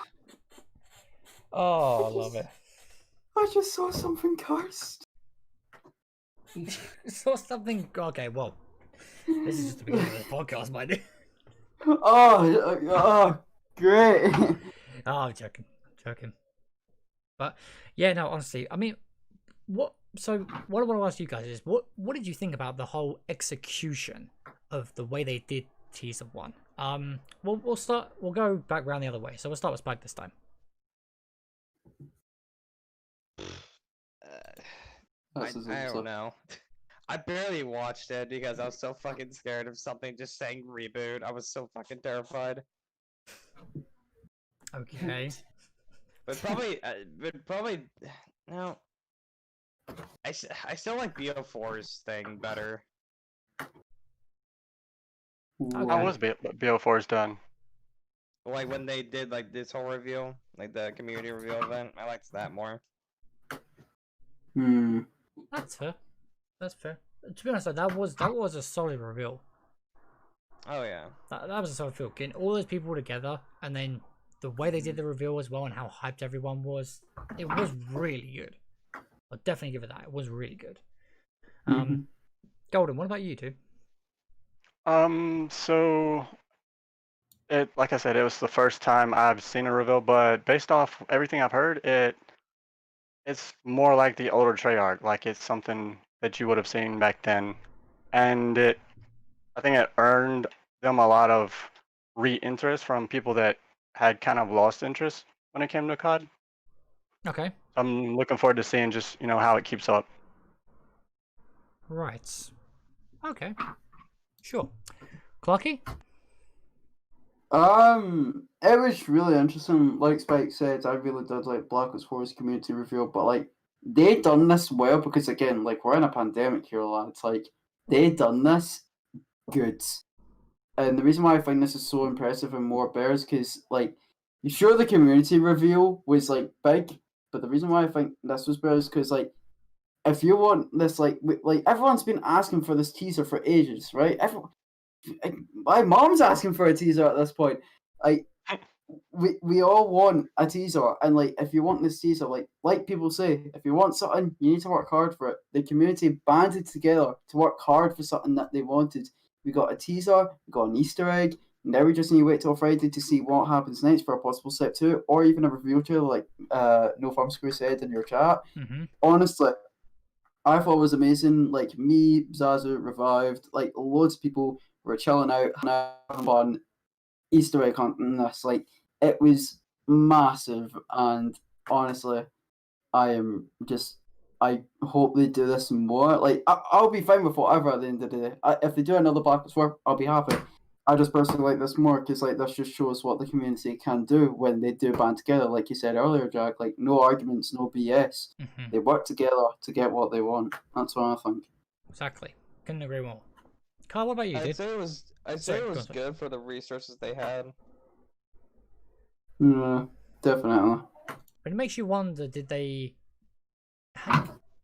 Oh, I love it. I just saw something cursed. Saw something. Okay, well, this is just the beginning of the podcast, my dude. Oh, great. Oh, I'm joking. But yeah, no, honestly, I mean, what I want to ask you guys is, what did you think about the whole execution of the way they did teaser 1? We'll go back around the other way. So we'll start with Spike this time. I don't know. I barely watched it because I was so fucking scared of something just saying reboot. I was so fucking terrified. Okay. But probably, no. I still like BO4's thing better. How was BO4's done? Like when they did like this whole reveal, like the community reveal event, I liked that more. That's fair. That's fair. To be honest, though, that was a solid reveal. Oh yeah. That was a solid reveal. Getting all those people together, and then the way they did the reveal as well, and how hyped everyone was, it was really good. I'll definitely give it that. It was really good. Goeldon, what about you two? So it, like I said, it was the first time I've seen a reveal, but based off everything I've heard, it's more like the older Treyarch, like it's something that you would have seen back then, and I think it earned them a lot of re-interest from people that had kind of lost interest when it came to COD. Okay. I'm looking forward to seeing just how it keeps up. Right. Okay. Sure. Clarky? It was really interesting. Like Spike said, I really did like Black Ops 4's community reveal, but like they done this well because again, like we're in a pandemic here, lads. Like they done this good, and the reason why I find this is so impressive and more better is because like, sure the community reveal was like big, but the reason why I think this was better is because like, if you want this like everyone's been asking for this teaser for ages, right? My mom's asking for a teaser at this point. Like, we all want a teaser, and like, if you want this teaser, like people say, if you want something, you need to work hard for it. The community banded together to work hard for something that they wanted. We got a teaser, we got an Easter egg. Now we just need to wait till Friday to see what happens next for a possible step 2, or even a reveal trailer, like No Farm Screw said in your chat. Honestly, I thought it was amazing. Like me, Zazu, Revived, like loads of people were chilling out, having fun, Easter egg hunting this. Like it was massive, and honestly, I hope they do this more. Like I'll be fine with whatever at the end of the day. If they do another Black Ops 4, I'll be happy. I just personally like this more because like this just shows what the community can do when they do band together. Like you said earlier, Jack, like no arguments, no BS. They work together to get what they want. That's what I think. Exactly. Couldn't agree more. Carl, what about you, dude? I'd say it was good for the resources they had. Yeah, definitely. But it makes you wonder, did they...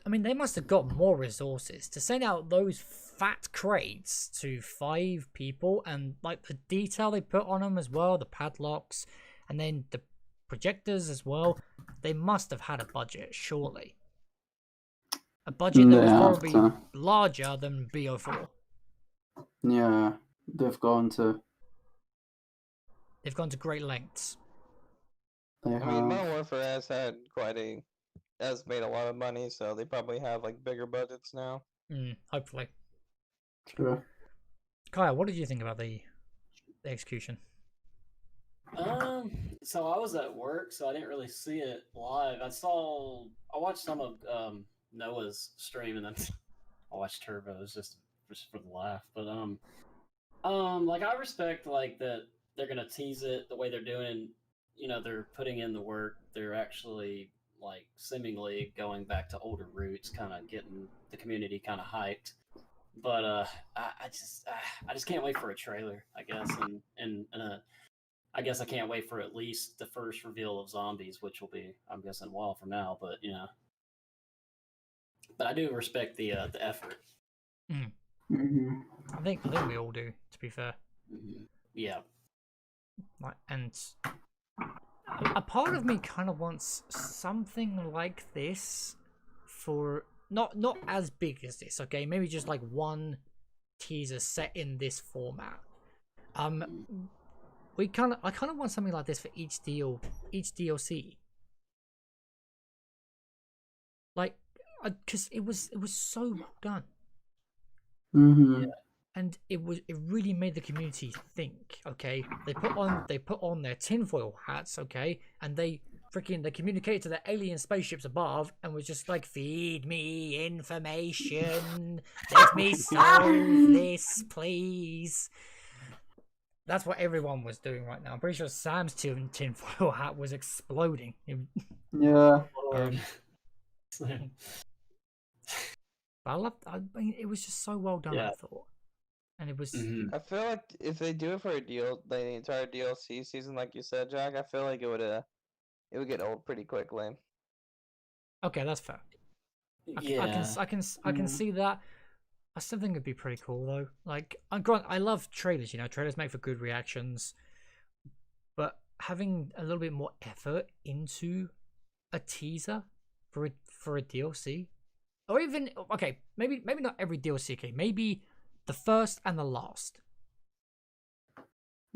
I mean, they must have got more resources to send out those fat crates to 5 people, and like the detail they put on them as well, the padlocks, and then the projectors as well. They must have had a budget, surely. A budget that was probably larger than BO4. Yeah, they've gone to great lengths. I mean, Modern Warfare has made a lot of money, so they probably have like bigger budgets now. Hopefully. Sure. Kyle, what did you think about the execution? So I was at work, so I didn't really see it live. I watched some of Noah's stream, and then I watched Turbo's just for the laugh. But like I respect like that they're gonna tease it the way they're doing. You know, they're putting in the work. They're actually like seemingly going back to older roots, kind of getting the community kind of hyped. But I just can't wait for a trailer, I guess, and I guess I can't wait for at least the first reveal of zombies, which will be, I'm guessing, a while from now. But you know, but I do respect the effort. Mm-hmm. I think we all do, to be fair. Yeah. Like, and a part of me kind of wants something like this for not as big as this, okay? Maybe just like one teaser set in this format. I kind of want something like this for each DLC. Like, because it was so well done. Mm-hmm. Yeah. And it really made the community think. Okay, they put on their tinfoil hats. Okay, and they communicated to the alien spaceships above and was just like, feed me information, let me solve this, please. That's what everyone was doing right now. I'm pretty sure Sam's tinfoil hat was exploding. Yeah. I mean, it was just so well done. Yeah. I thought. And it was. I feel like if they do it for the entire DLC season, like you said, Jack, I feel like it would get old pretty quickly. Okay, that's fair. Yeah. I can see that. I still think it'd be pretty cool though. Like, I love trailers. You know, trailers make for good reactions, but having a little bit more effort into a teaser for a DLC, or even okay, maybe not every DLC. Okay, maybe the first and the last.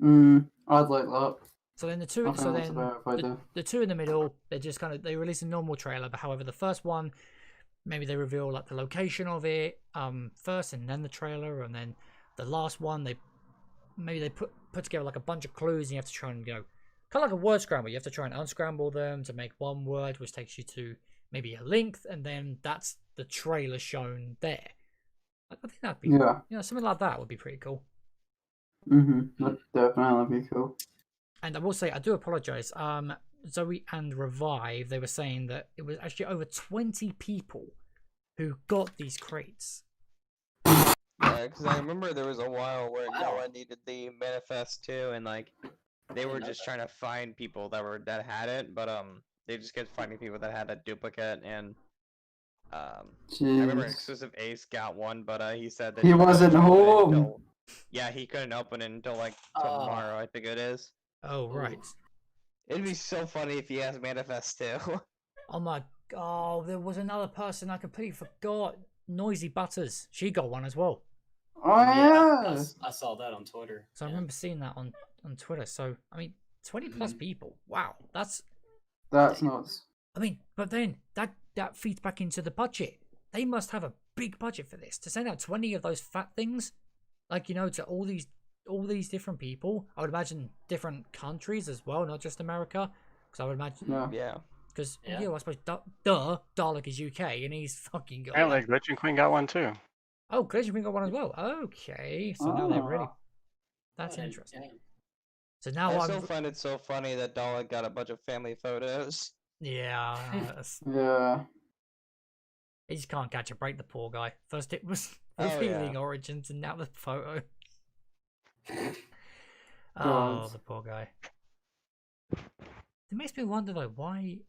I'd like that. So then the two, the two in the middle, they just they release a normal trailer. But however, the first one, maybe they reveal like the location of it first, and then the trailer, and then the last one they put together like a bunch of clues, and you have to try and kind of like a word scramble. You have to try and unscramble them to make one word, which takes you to maybe a link, and then that's the trailer shown there. I think that'd be something like that would be pretty cool. That'd definitely be cool. And I will say, I do apologize. Zoe and Revive, they were saying that it was actually over 20 people who got these crates. Yeah, because I remember there was a while where no one needed the manifest too, and like they were just trying to find people that had it, but they just kept finding people that had a duplicate, and I remember Exclusive Ace got one, but he said that he wasn't home. He couldn't open it until like tomorrow, I think it is. Oh right. It'd be so funny if he has manifest too. Oh my god, there was another person I completely forgot. Noisy Butters. She got one as well. Oh yeah. I saw that on Twitter. So I remember seeing that on Twitter. So I mean, 20 plus people. Wow, that's nuts. I mean, but then that feeds back into the budget. They must have a big budget for this to send out 20 of those fat things, like, you know, to all these different people. I would imagine different countries as well, not just America, because I would imagine. Yeah. Because I suppose Dalek is UK and he's fucking got. Apparently, Glitch and Queen got one too. Oh, Glitch and Queen got one as well. Okay, so now they're really. That's interesting. So now I still find it so funny that Dalek got a bunch of family photos. Yeah. Yeah. He just can't catch a break, the poor guy. First it was revealing origins, and now the photo. The poor guy. It makes me wonder though why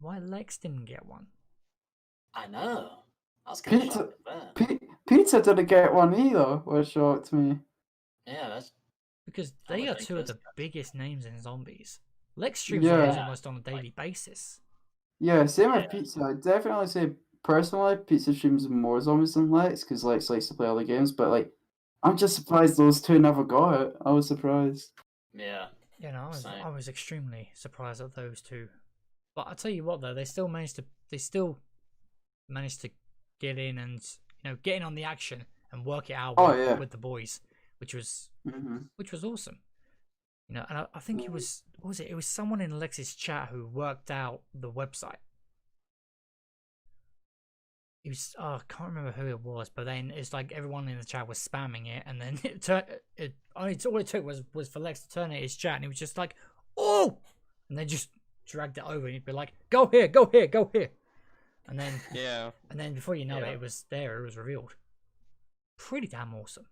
Lex didn't get one. I know. I was kind of shocked at that. Peter didn't get one either, which shocked me. Yeah, that's because they are two of the biggest names in zombies. Lex streams almost on a daily basis. Yeah, same with Pizza. I'd definitely say personally, Pizza streams more zombies than Lex, because Lex likes to play other games, but like, I'm just surprised those two never got it. I was surprised. Yeah. You know, I was extremely surprised at those two. But I'll tell you what though, they still managed to get in and, you know, get in on the action and work it out with the boys, which was awesome. You know, and I think it was, what was it? It was someone in Lex's chat who worked out the website. it was I can't remember who it was, but then it's like everyone in the chat was spamming it, and then all it took was for Lex to turn it his chat, and he was just like, oh, and then just dragged it over, and he'd be like, go here, go here, go here, and then Yeah. and then before you know Yeah. it was there, it was revealed. Pretty damn awesome.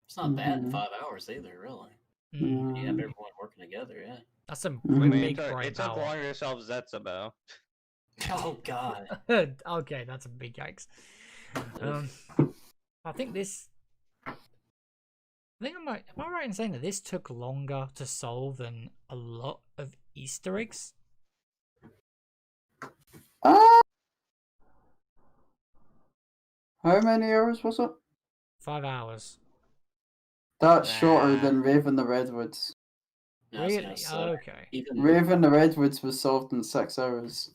It's not bad in Mhm. 5 hours either, really. Mm. You have everyone working together, yeah. That's some Mhm. I mean, big it took, brain it took power. longer to solve Zetsubo. Oh god. Okay, that's a big yikes. I think this. I think am I right in saying that this took longer to solve than a lot of Easter eggs? How many hours was it? 5 hours. That's shorter Nah. than Raven the Redwoods. I was gonna Really? say, Okay. even Raven the Redwoods was solved in 6 hours.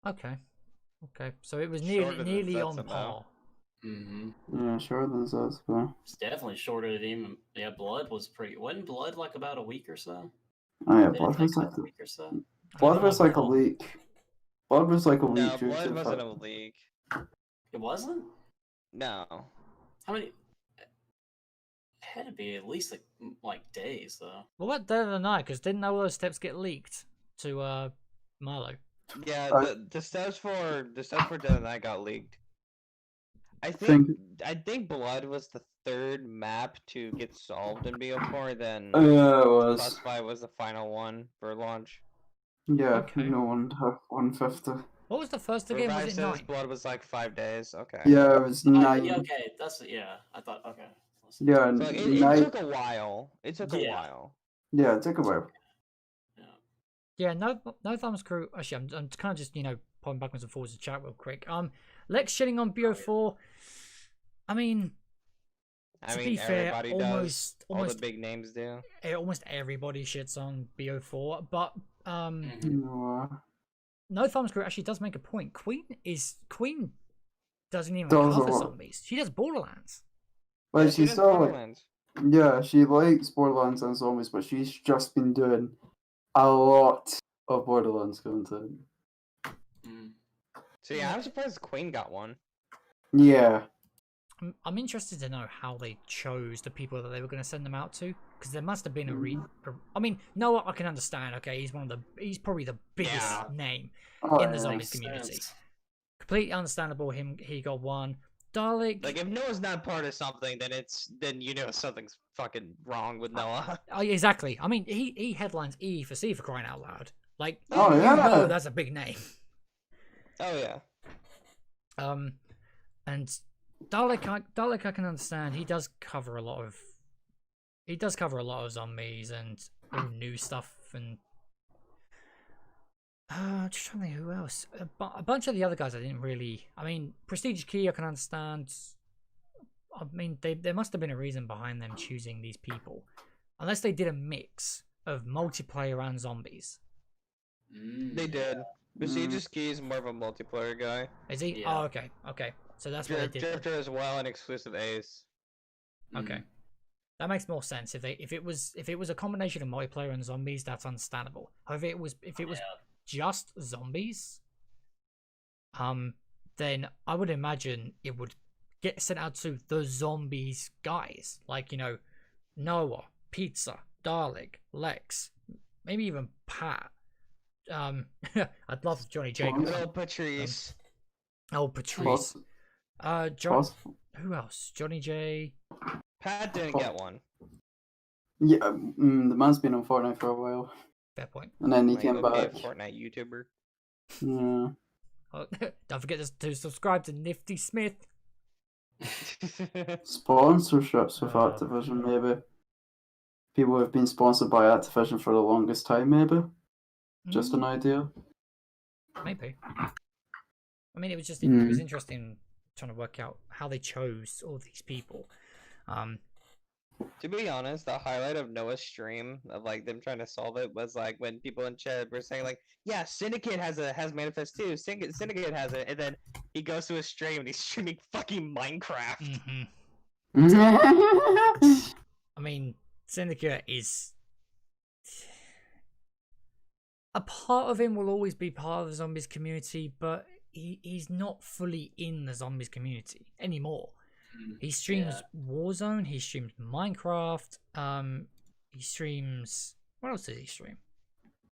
Okay. Okay. So it was Shorter than nearly on Zetsubo. par. Yeah, shorter than Zetsubo. it's definitely shorter than even. Yeah, Blood was pretty. Wasn't Blood like about a week or so? Oh yeah, Did it Blood take was about like a week or so? Blood was like a Blood. week. Blood was like a week. No, due Blood to the wasn't fact- a leak. It wasn't. No. How many? It had to be at least like days though. Well, what Dead of the Night? Because didn't all those steps get leaked to Marlo? Yeah, Uh, the steps for Dead of Night got leaked. I think Blood was the third map to get solved in BO4, then it was. Classify was the final one for launch. Yeah, Okay. no one had 150. What was the first again? Was Revive it says 9? Blood was like 5 days. Okay. Yeah, it was 9. Yeah, okay, that's yeah. I thought okay. Yeah, So like, it 9. took a while. It took a Yeah. while. Yeah, it took a while. Yeah, no thumbs crew. Actually, I'm kind of just popping backwards and forwards to chat real quick. Lex shitting on BO4. I mean, I to mean, be fair, everybody does. All the big names do. almost everybody shits on BO4, but No, no thumbs crew actually does make a point. Queen doesn't even Does a cover lot. zombies. She does Borderlands. like Yeah, she she's does still like, Borderlands. yeah, she likes Borderlands and Zombies, but she's just been doing a lot of Borderlands content. So yeah, I'm surprised Queen got one. Yeah, I'm interested to know how they chose the people that they were going to send them out to, because there must have been I mean, Noah, I can understand. Okay, he's probably the biggest Yeah. name oh, in the yeah. zombies community. Completely understandable. He got one. Dalek. Like if Noah's not part of something, then you know something's fucking wrong with Noah. Oh, exactly. I mean, he headlines E for C for crying out loud. Like, Oh, you yeah. know that's a big name. Oh yeah. And Dalek, I can understand. He does cover a lot of zombies and all new stuff, and just trying to think who else. A bunch of the other guys I didn't really. I mean, Prestige Key I can understand. I mean, there must have been a reason behind them choosing these people, unless they did a mix of multiplayer and zombies. They did. Besieged Ski is more of a multiplayer guy. Is he? Yeah. Oh, okay. So that's what they did. Drifter as well, and exclusive Ace. Okay, that makes more sense. If it was a combination of multiplayer and zombies, that's understandable. However, if it was just zombies, then I would imagine it would get sent out to the zombies guys, like Noah, Pizza, Dalek, Lex, maybe even Pat. I'd love Johnny Jacob. Little Patrice. Patrice. John. Possible. Who else? Johnny J. Pat didn't get one. Yeah, the man's been on Fortnite for a while, Fair point. and then he Like, came go be a back. Fortnite YouTuber. Yeah. Oh, don't forget to subscribe to Nifty Smith. Sponsorships with Oh. Activision, maybe. People have been sponsored by Activision for the longest time, maybe. Just an idea. Maybe. I mean, it was Mm. interesting trying to work out how they chose all these people. To be honest, the highlight of Noah's stream of like them trying to solve it was like when people in chat were saying like, "Yeah, Syndicate has manifest too. Syndicate has it," and then he goes to a stream and he's streaming fucking Minecraft. I mean, Syndicate is. a part of him will always be part of the zombies community, but he's not fully in the zombies community anymore. He streams Warzone, he streams Minecraft, he streams, what else does he stream?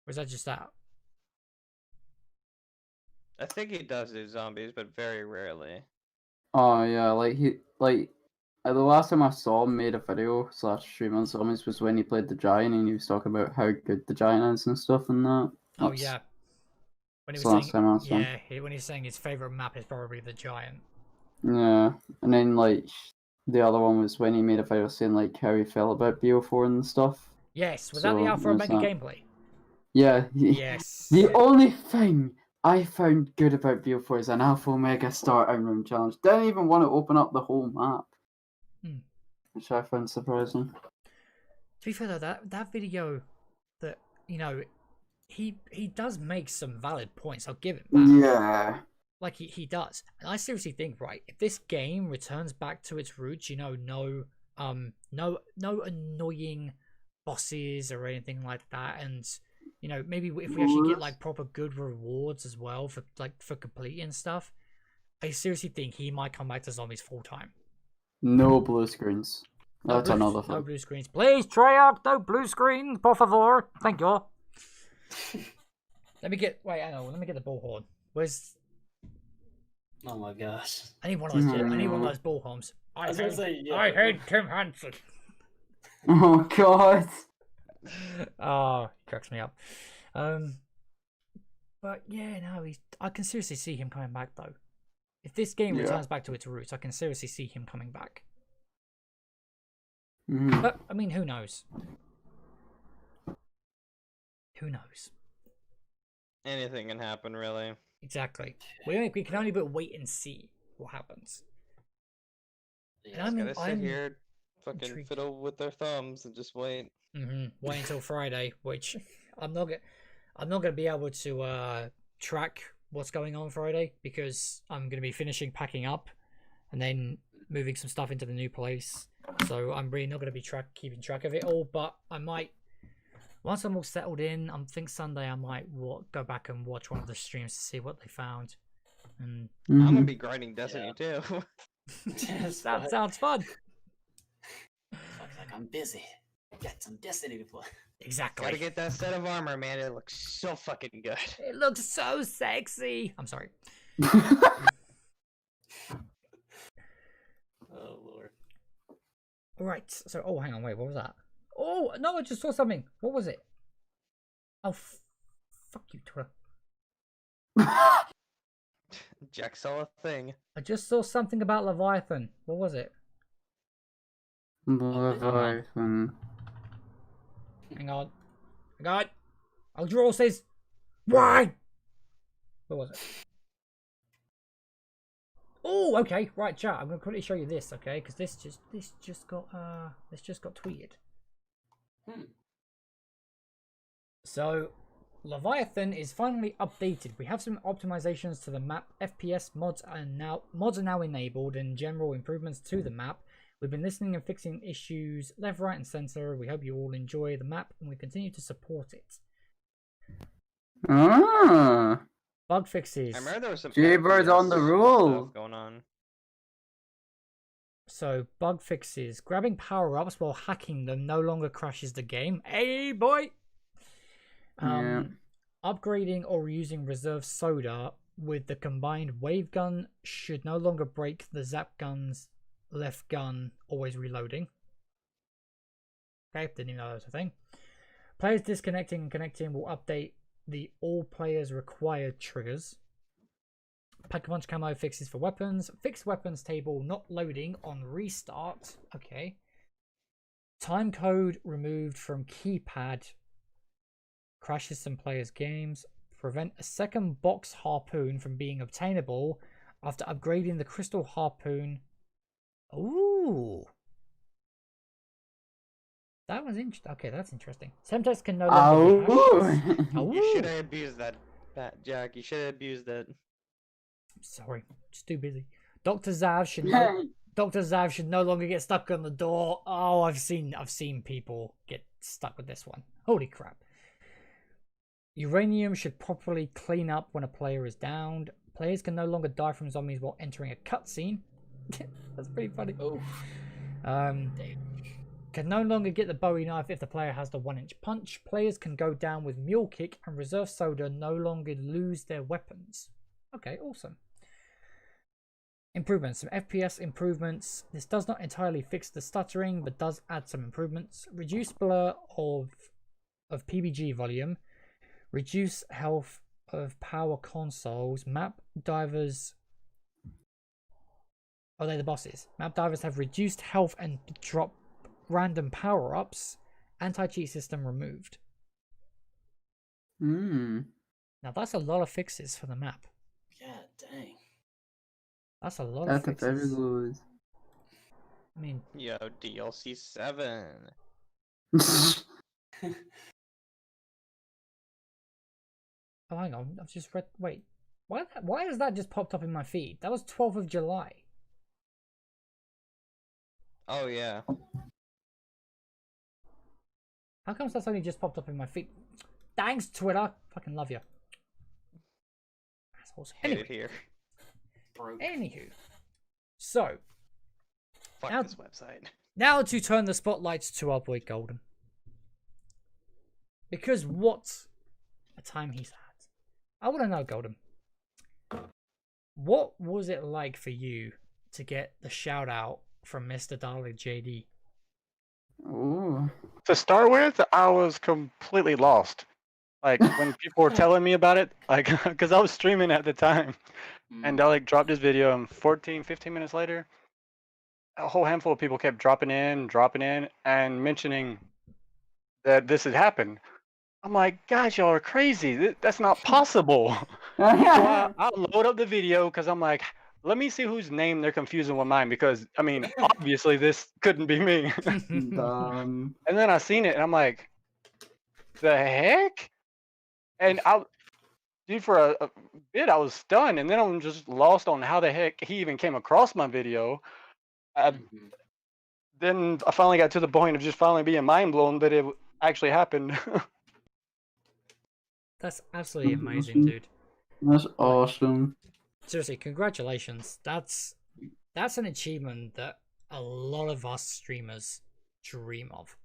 Or is that just that? I think he does do zombies, but very rarely. Oh yeah, the last time I saw him made a video / stream on zombies was when he played the Giant, and he was talking about how good the Giant is and stuff and that. Oh yeah. When he the last time I was saw him. saying, when he's saying his favorite map is probably the Giant. Yeah, and then like the other one was when he made a video saying like how he felt about BO4 and stuff. Yes, was that the Alpha Omega gameplay? Yeah. Yes. The only thing I found good about BO4 is an Alpha Omega starting room challenge. Didn't even want to open up the whole map, which I found surprising. To be fair though, that video, that he does make some valid points. I'll give it back. Yeah. Like he does, and I seriously think, right, if this game returns back to its roots, no annoying bosses or anything like that, and maybe if we actually get like proper good rewards as well for completing stuff, I seriously think he might come back to zombies full time. No blue screens. That's another thing. No blue screens, please, Treyarch. No blue screens, por favor. Thank you. Let me get the bullhorn. Where's? Oh my gosh! I need one of those bullhorns. I hate Tim Hansen. Oh god. Oh, he cracks me up. But yeah, no, I can seriously see him coming back though. If this game returns back to its roots, I can seriously see him coming back. But I mean, who knows? Who knows? Anything can happen, really. Exactly. We can only but wait and see what happens. Yeah, And Gotta sit here, fucking intrigued. fiddle with their thumbs and just wait. Wait until Friday, which I'm not gonna be able to track what's going on Friday because I'm gonna be finishing packing up and then moving some stuff into the new place. So I'm really not gonna be keeping track of it all. But I might, once I'm all settled in, I think Sunday I might go back and watch one of the streams to see what they found. And I'm gonna be grinding Destiny too. that sounds fun. Like I'm busy. Got some Destiny to play. Exactly. Gotta get that set of armor, man. It looks so fucking good. It looks so sexy. I'm sorry. Oh lord. All right. So, hang on. Wait, what was that? Oh no, I just saw something. What was it? Oh, fuck you, Twitter. Jack saw a thing. I just saw something about Leviathan. What was it? Leviathan. Hang on. I'll draw says why? What was it? Oh, okay. Right, chat. I'm gonna quickly show you this, okay? Because this just got tweeted. So, Leviathan is finally updated. We have some optimizations to the map. FPS mods are now enabled, and general improvements to the map. We've been listening and fixing issues left, right, and center. We hope you all enjoy the map, and we continue to support it. Ah. Bug fixes. I remember there was some Jaybird on the FPS roll. stuff going on. So, bug fixes. Grabbing power-ups while hacking them no longer crashes the game. Hey, boy! Upgrading or using reserve soda with the combined wave gun should no longer break the zap gun's left gun, always reloading. Okay, didn't even know that was a thing. Players disconnecting and connecting will update the all players required triggers. Pack-a-Punch camo fixes for weapons. Fixed weapons table not loading on restart. Okay. Time code removed from keypad. Crashes some players' games. Prevent a second box harpoon from being obtainable after upgrading the crystal harpoon. Ooh. That was interesting. Okay, that's interesting. Semtex can no longer be hashed. You should have abused that, Jack. You should have abused it. Sorry, just too busy. Dr. Zav should no longer get stuck on the door. Oh, I've seen people get stuck with this one. Holy crap. Uranium should properly clean up when a player is downed. Players can no longer die from zombies while entering a cutscene. That's pretty funny. Oh, Can no longer get the Bowie knife if the player has the 1-inch punch. Players can go down with mule kick, and reserve soda no longer lose their weapons. Okay, awesome. Improvements. Some FPS improvements. This does not entirely fix the stuttering, but does add some improvements. Reduce blur of PBG volume. Reduce health of power consoles. Map divers. Oh, they're the bosses. Map divers have reduced health and drop random power-ups. Anti-cheat system removed. Hmm. Now that's a lot of fixes for the map. yeah, dang. That's a lot of That's a very fixes. good. I mean, Yo, DLC 7. oh, hang on. I've just read. Wait. Why has that just popped up in my feed? That was 12th of July. Oh yeah. How comes that's only just popped up in my feed? Thanks, Twitter. Fucking love you. Assholes. Hate Anyway. it here. Broke. Anywho. So, Fuck Now- this website. now to turn the spotlights to our boy Goeldon. Because what a time he's had. I want to know, Goeldon. What was it like for you to get the shout out from MrDalekJD? Oh. To start with, I was completely lost. Like when people were telling me about it, like because I was streaming at the time, and Dalek dropped his video, and 15 minutes later, a whole handful of people kept dropping in, and mentioning that this had happened. I'm like, guys, y'all are crazy. That's not possible. So I load up the video because I'm like, let me see whose name they're confusing with mine, because I mean, obviously this couldn't be me. Damn. And then I seen it and I'm like, the heck? And dude, for a bit I was stunned, and then I'm just lost on how the heck he even came across my video. Then I finally got to the point of just finally being mind blown that it actually happened. That's absolutely amazing, dude. That's awesome. Seriously, congratulations. That's an achievement that a lot of us streamers dream of.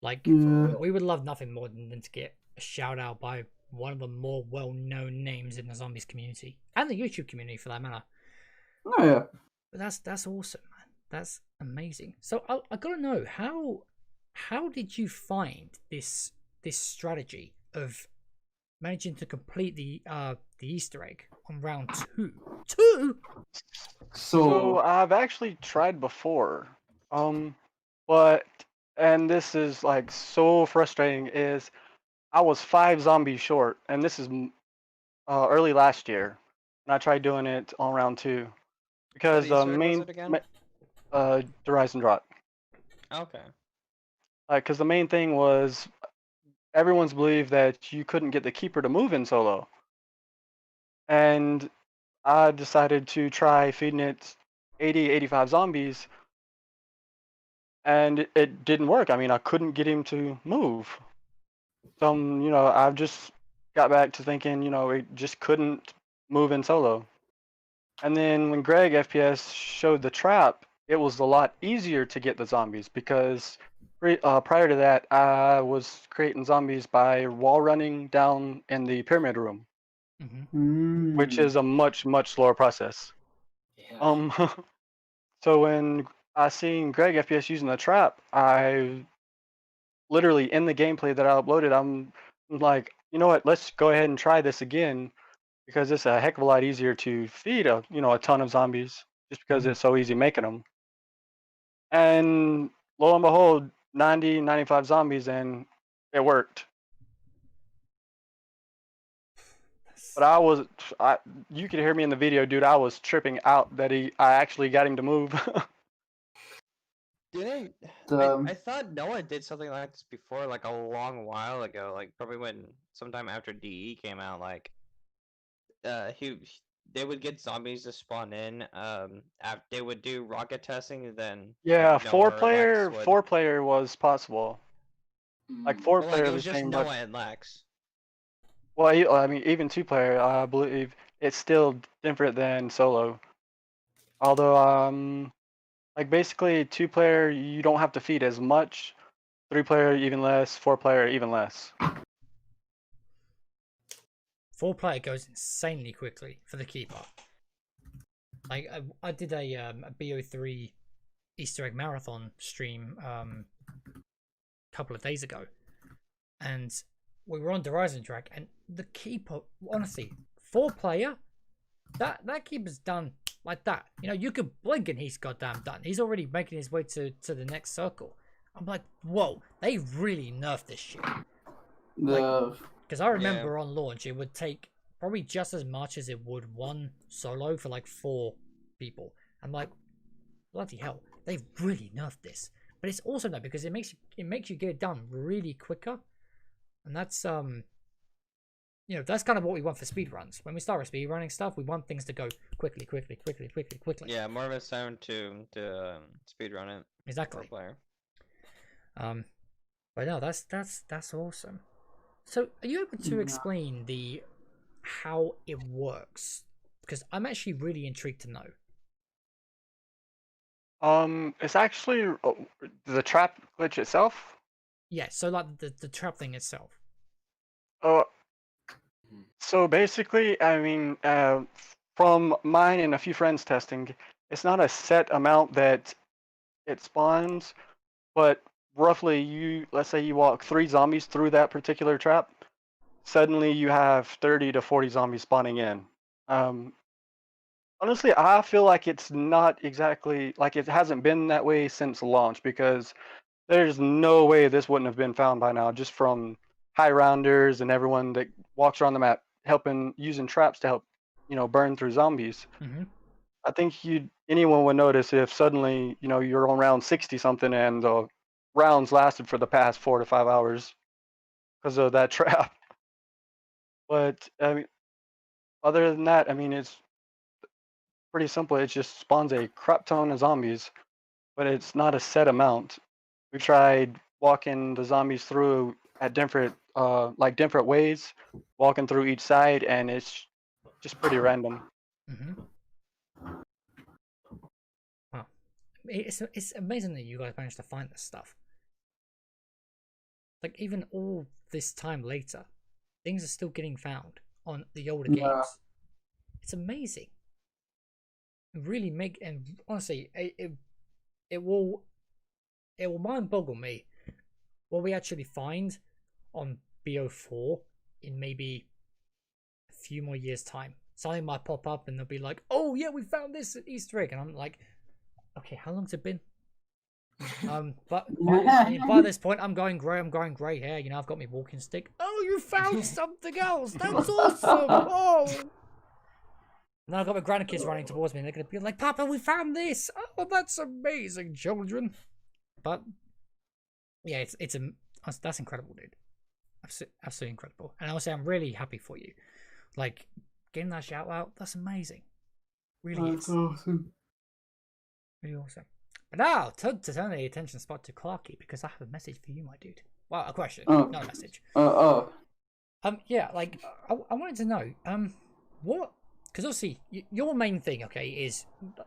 Like, Yeah. we would love nothing more than to get a shout out by one of the more well-known names in the zombies community and the YouTube community, for that matter. Oh yeah. But that's awesome, man. That's amazing. So I gotta know, how did you find this strategy of managing to complete the Easter egg on round 2? So I've actually tried before, but, and this is like so frustrating, is I was 5 zombies short, and this is early last year, and I tried doing it on round 2 because What the Easter egg was main it again? the rise and drop. Okay. Like, because the main thing was everyone's believed that you couldn't get the keeper to move in solo, and I decided to try feeding it 85 zombies, and it didn't work. I mean, I couldn't get him to move. So, I've just got back to thinking, it just couldn't move in solo. And then when Greg FPS showed the trap, it was a lot easier to get the zombies, because prior to that, I was creating zombies by wall running down in the pyramid room, which is a much, much slower process. Yeah. So when I seen Greg FPS using the trap, I literally, in the gameplay that I uploaded, I'm like, you know what? Let's go ahead and try this again, because it's a heck of a lot easier to feed a ton of zombies, just because it's so easy making them. And lo and behold, 95 zombies, and it worked. But you could hear me in the video, dude. I was tripping out that I actually got him to move. Didn't I thought Noah did something like this before, like a long while ago, like probably sometime after DE came out, like they would get zombies to spawn in, after they would do rocket testing, and then Yeah, Noah or Lex would- 4 player was possible. Like 4 Well, player it is was the just same, Noah but and Lex. well, I mean, even 2 player, I believe it's still different than solo. Although, like basically 2 player, you don't have to feed as much. 3 player, even less. 4 player, even less. 4 player goes insanely quickly for the keeper. Like I did a BO3 Easter egg marathon stream a couple of days ago, and we were on Horizon track, and the keeper, honestly, 4 player, that keeper's done like that. You know, you could blink and he's goddamn done. He's already making his way to the next circle. I'm like, whoa, they really nerfed this shit. Because I remember on launch, it would take probably just as much as it would one solo for like 4 people. I'm like, bloody hell, they've really nerfed this. But it's also that because it makes you get it done really quicker, and that's you know, that's kind of what we want for speedruns. When we start with speedrunning stuff, we want things to go quickly. Yeah, more of a sound to speedrun it. Exactly. Player. But no, that's awesome. So, are you able to explain how it works? Because I'm actually really intrigued to know. It's actually the trap glitch itself. Yeah, so like the trap thing itself. So basically, I mean, from mine and a few friends testing, it's not a set amount that it spawns, but roughly let's say you walk 3 zombies through that particular trap, suddenly you have 30 to 40 zombies spawning in. Honestly, I feel like it's not exactly, like it hasn't been that way since launch, because there's no way this wouldn't have been found by now, just from high rounders and everyone that walks around the map using traps to help, burn through zombies. Mm-hmm. I think anyone would notice if suddenly, you're on round 60 something and the rounds lasted for the past 4 to 5 hours because of that trap. But I mean, other than that, I mean, it's pretty simple. It just spawns a crap ton of zombies, but it's not a set amount. We tried walking the zombies through at different ways, walking through each side, and it's just pretty random. Mm-hmm. Wow, it's amazing that you guys managed to find this stuff. Like even all this time later, things are still getting found on the older games. It's amazing. Really and honestly, it will mind boggle me what we actually find on BO4 in maybe a few more years' time. Something might pop up and they'll be like, "Oh yeah, we found this at Easter egg," and I'm like, "Okay, how long's it been?" But by this point, I'm going grey hair. You know, I've got my walking stick. Oh, you found something else! That's awesome! Oh. And then I've got my grandkids running towards me, and they're going to be like, "Papa, we found this! Oh, that's amazing, children!" But yeah, that's incredible, dude. Absolutely incredible. And also, I'm really happy for you. Like getting that shout out, that's amazing. Really is. Awesome. Really awesome. But now, to turn the attention spot to Clarky, because I have a message for you, my dude. Well, a question, not a message. Yeah, like I wanted to know, what? Because obviously, your main thing, okay, is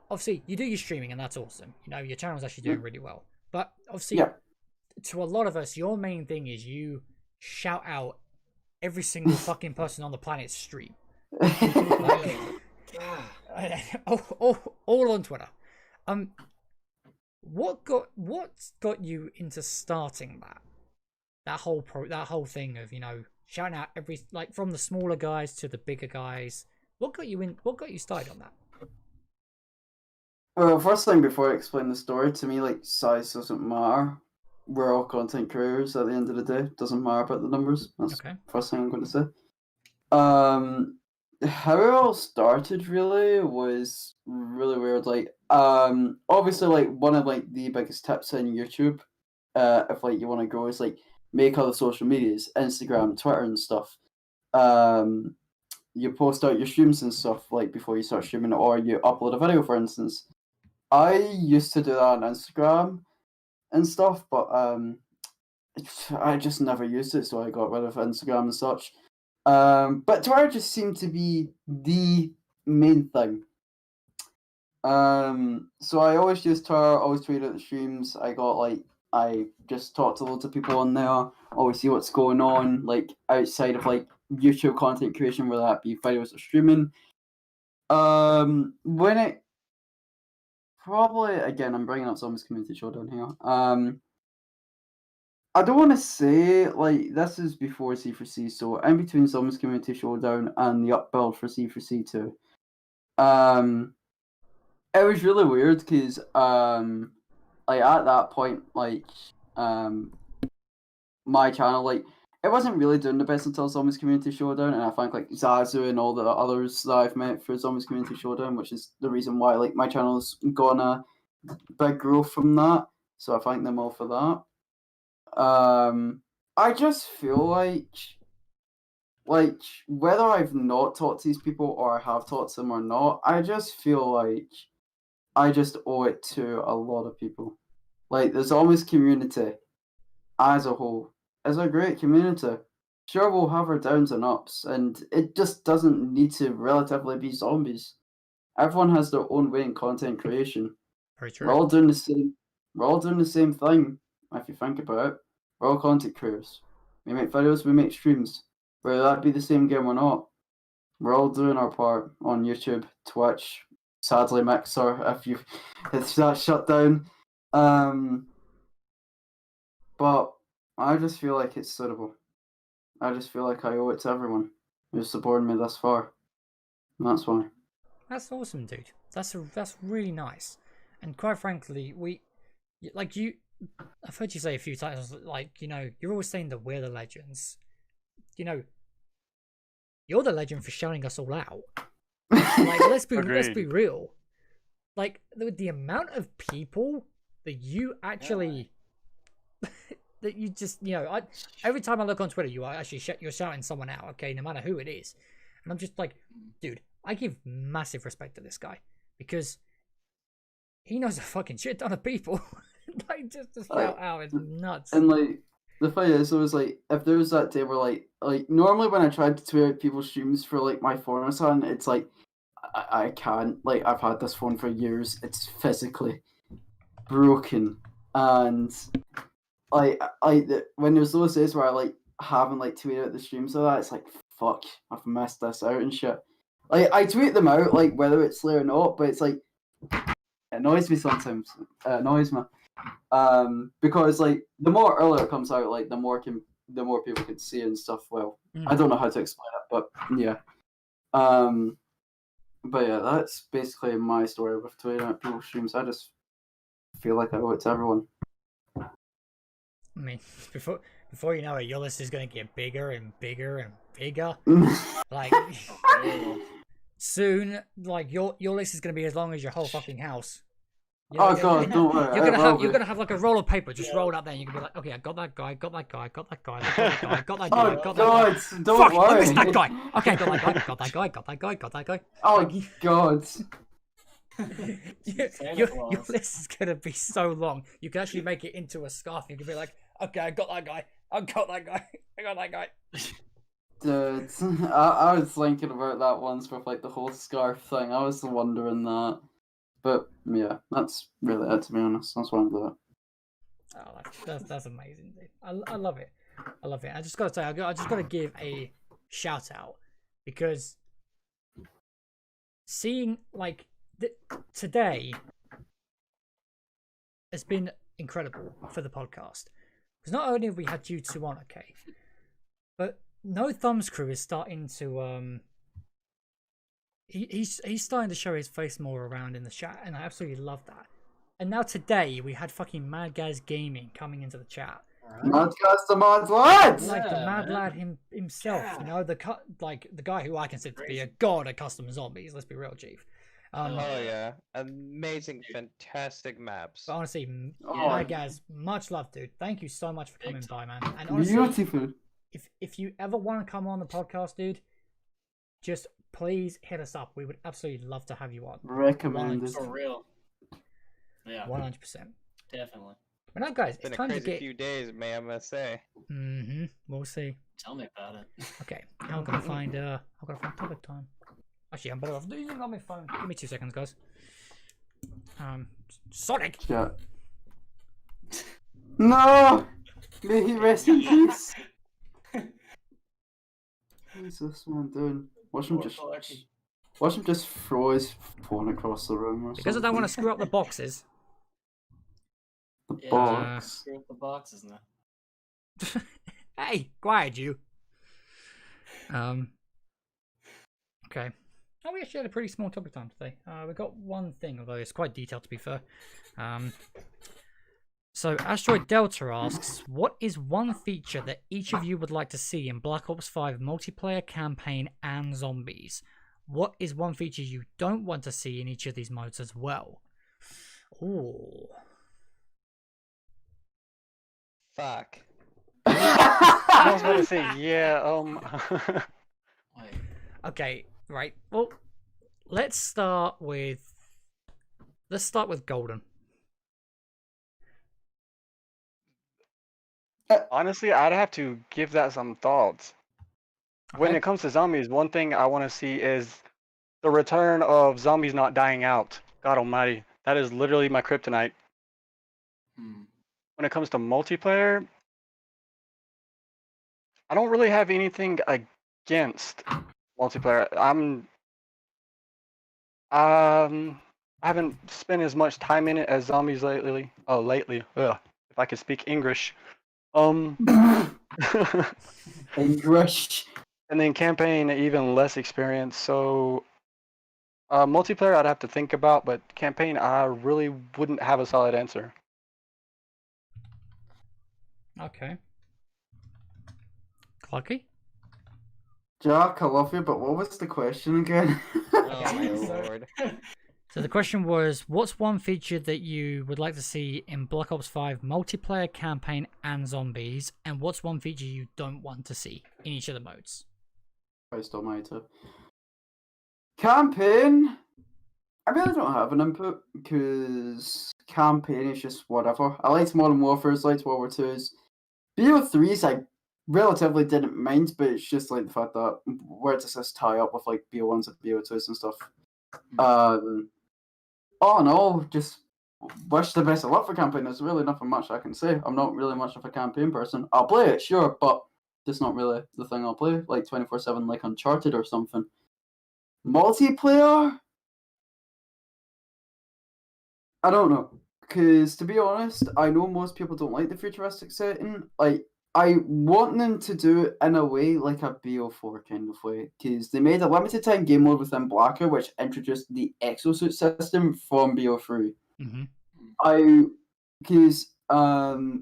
obviously you do your streaming, and that's awesome. You know, your channel's actually doing really well. But obviously, to a lot of us, your main thing is you shout out every single fucking person on the planet's stream. All on Twitter. What got you into starting that whole thing of, you know, shouting out from the smaller guys to the bigger guys? What got you started on that? Well, first thing before I explain the story, to me, like, size doesn't matter. We're all content creators at the end of the day. Doesn't matter about the numbers. That's the first thing I'm going to say. How it all started really was really weird. Like, obviously, like, one of like the biggest tips in YouTube, if like you want to grow, is like make other social medias, Instagram, Twitter, and stuff. You post out your streams and stuff like before you start streaming, or you upload a video, for instance. I used to do that on Instagram and stuff, but I just never used it, so I got rid of Instagram and such. But Twitter just seemed to be the main thing. So I always use Twitter, always tweet at the streams. I just talk to loads of people on there, always see what's going on, like outside of like YouTube content creation, whether that be videos or streaming. When it probably again, I'm bringing up Zombies Community Showdown here. I don't want to say like this is before C4C, so in between Zombies Community Showdown and the upbuild for C4C2. It was really weird because like at that point, like my channel, like it wasn't really doing the best until Zombies Community Showdown, and I think like Zazu and all the others that I've met for Zombies Community Showdown, which is the reason why like my channel's gone a big growth from that. So I thank them all for that. I just feel like whether I've not talked to these people or I have talked to them or not, I just feel like I just owe it to a lot of people. Like the Zombies community as a whole is a great community. Sure, we'll have our downs and ups, and it just doesn't need to relatively be zombies. Everyone has their own way in content creation. Very true. We're all doing the same. We're all doing the same thing. If you think about it, we're all content creators. We make videos, we make streams. Whether that be the same game or not, we're all doing our part on YouTube, Twitch, sadly Mixer if that's shut down. But I just feel like it's suitable. I just feel like I owe it to everyone who's supported me thus far. And that's why. That's awesome, dude. That's really nice. And quite frankly, I've heard you say a few times, like, you know, you're always saying that we're the legends. You know, you're the legend for shouting us all out. Like, let's be real. Like, the amount of people that you actually that you just, you know, every time I look on Twitter, you are actually you're shouting someone out, okay, no matter who it is. And I'm just like, dude, I give massive respect to this guy because he knows a fucking shit ton of people. Like, just to shout out is nuts. And like the thing is, it was like if there was that day where like normally when I tried to tweet out people's streams for like my phone or something, it's like I can't. Like I've had this phone for years. It's physically broken, and when there's those days where I like haven't like tweeted out the streams of that, it's like fuck, I've messed this out and shit. Like I tweet them out like whether it's Slayer or not, but it's like it annoys me sometimes. It annoys me. Because like the more earlier it comes out, like the more people can see and stuff. Well, I don't know how to explain it, but yeah. But yeah, that's basically my story with tweeting out people's streams. I just feel like I owe it to everyone. I mean, before you know it, your list is going to get bigger and bigger and bigger. Like soon, like your list is going to be as long as your whole fucking house. God, don't worry. You're gonna have like a roll of paper just rolled up there, and you can be like, okay, I got that guy, got that guy, got that guy, got that guy, got that guy, got that guy. Don't worry. I missed that guy. Okay, got that guy, got that guy, got that guy, got that guy. Oh God. Your list is gonna be so long. You can actually make it into a scarf. You can be like, okay, I got that guy, I got that guy, I got that guy. Dude, I was thinking about that once with like the whole scarf thing. I was wondering that. But yeah, that's really it, to be honest. That's what I'm doing. Oh, that's amazing, dude. I love it. I love it. I just gotta say, I just gotta give a shout out because seeing like today has been incredible for the podcast because not only have we had you two on, okay, but No Thumbs Crew is starting to He's starting to show his face more around in the chat, and I absolutely love that. And now today we had fucking Mad Gaz Gaming coming into the chat. Mad Gaz the Mad Lad! Like the Mad Lad himself, you know, the guy who I consider to be a god at custom zombies. Let's be real, Chief. Oh yeah, amazing, fantastic maps. But honestly, Mad Gaz, much love, dude. Thank you so much for coming by, man. And honestly, beautiful. If you ever want to come on the podcast, dude, just please hit us up. We would absolutely love to have you on. Recommended. For real. Yeah. 100%. Definitely. But now, guys, It's been it's a time to crazy get. few days, man. I must say. We'll see. Tell me about it. Okay, I'm gonna find topic time. Actually, I'm better off using it on my phone. Give me 2 seconds, guys. Sonic. Yeah. No! May he rest in peace. What is this man doing? Watch him just throw his phone across the room or Because I something. don't want to screw up the boxes. The Yeah, box. screw up the boxes now. Hey, quiet you. Okay. Oh, we actually had a pretty small topic time today. We got one thing, although it's quite detailed to be fair. So Asteroid Delta asks, what is one feature that each of you would like to see in Black Ops 5 multiplayer campaign and zombies? What is one feature you don't want to see in each of these modes as well? Ooh. Fuck. I was about to say, yeah. Wait, Okay, right. Well, let's start with Goeldon. Honestly, I'd have to give that some thoughts. When Okay. it comes to zombies, one thing I want to see is the return of zombies not dying out. God almighty. That is literally my kryptonite. hmm. When it comes to multiplayer, I don't really have anything against multiplayer. I haven't spent as much time in it as zombies lately. Oh, lately. Ugh, if I could speak English. English. And then campaign, even less experience. So multiplayer, I'd have to think about, but campaign, I really wouldn't have a solid answer. Okay. Clarky? Jack, I love you, but what was the question again? Oh my So- lord. So the question was, what's one feature that you would like to see in Black Ops 5 multiplayer campaign and zombies, and what's one feature you don't want to see in each of the modes? Christ almighty. Campaign! I really don't have an input, because campaign is just whatever. I liked Modern Warfare's, liked World War II's. BO3's I relatively didn't mind, but it's just like the fact that where does this tie up with like BO1s and BO2s and stuff. All in all, just wish the best of luck for campaign. There's really nothing much I can say. I'm not really much of a campaign person. I'll play it, sure, but just not really the thing I'll play, like 24/7, like Uncharted or something. Multiplayer? I don't know, because to be honest, I know most people don't like the futuristic setting. Like, I want them to do it in a way like a BO4 kind of way, because they made a limited time game mode within Blacker, which introduced the exosuit system from BO3. Because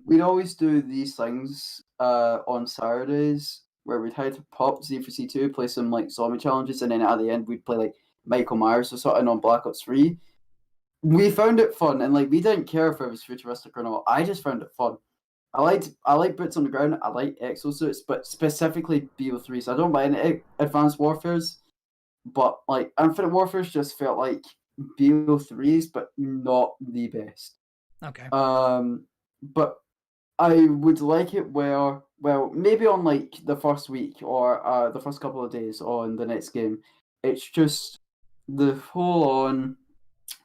we'd always do these things on Saturdays where we'd have to pop Z for C2, play some like zombie challenges, and then at the end we'd play like Michael Myers or something on Black Ops 3. We found it fun, and like we didn't care if it was futuristic or not. I just found it fun. I like boots on the ground. I like exosuits, but specifically BO3. So I don't mind Advanced Warfares, but like Infinite Warfares just felt like BO3s, but not the best. Okay. But I would like it where, well, maybe on like the first week or the first couple of days on the next game, it's just the full on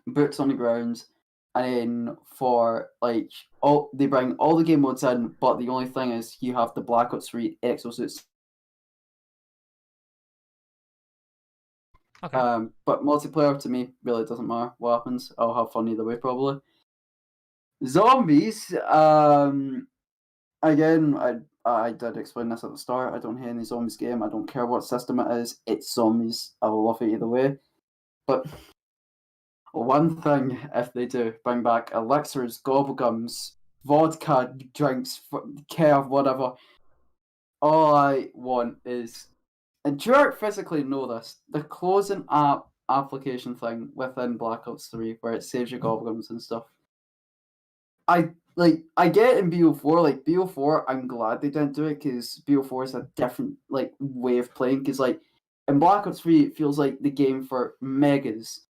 boots on the ground, and then for like they bring all the game modes in, but the only thing is you have the Black Ops 3 exosuits. Okay. But multiplayer to me really doesn't matter what happens. I'll have fun either way probably. Zombies, again, I did explain this at the start. I don't hate any zombies game. I don't care what system it is. It's zombies. I will love it either way. But one thing, if they do bring back elixirs, gobblegums, vodka, drinks, care, whatever, all I want is, and Jarek physically know this, the closing app application thing within Black Ops 3 where it saves your gobblegums and stuff. I get in BO4, like BO4, I'm glad they didn't do it because BO4 is a different like way of playing. Because like in Black Ops 3, it feels like the game for megas,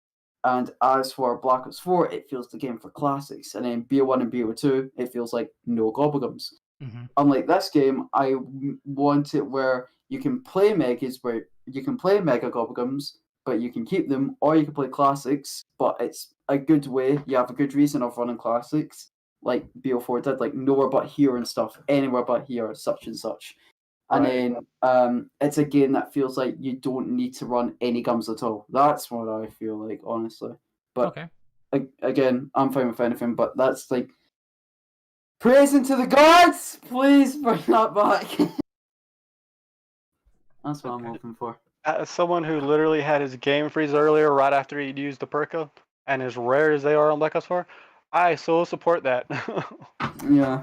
And as for Black Ops 4, it feels the game for classics. And then BO1 and BO2, it feels like no gobblegums. Mm-hmm. Unlike this game, I want it where you can play megas, where you can play mega gobblegums, but you can keep them, or you can play classics, but it's a good way. You have a good reason of running classics, like BO4 did, like nowhere but here and stuff, anywhere but here, such and such. And then it's a game that feels like you don't need to run any guns at all. That's what I feel like, honestly. But Okay. Again, I'm fine with anything, but that's like praising to the gods. Please bring that back. That's what I'm hoping for. As someone who literally had his game freeze earlier right after he'd used the perka, and as rare as they are on Black Ops 4, I so support that. Yeah.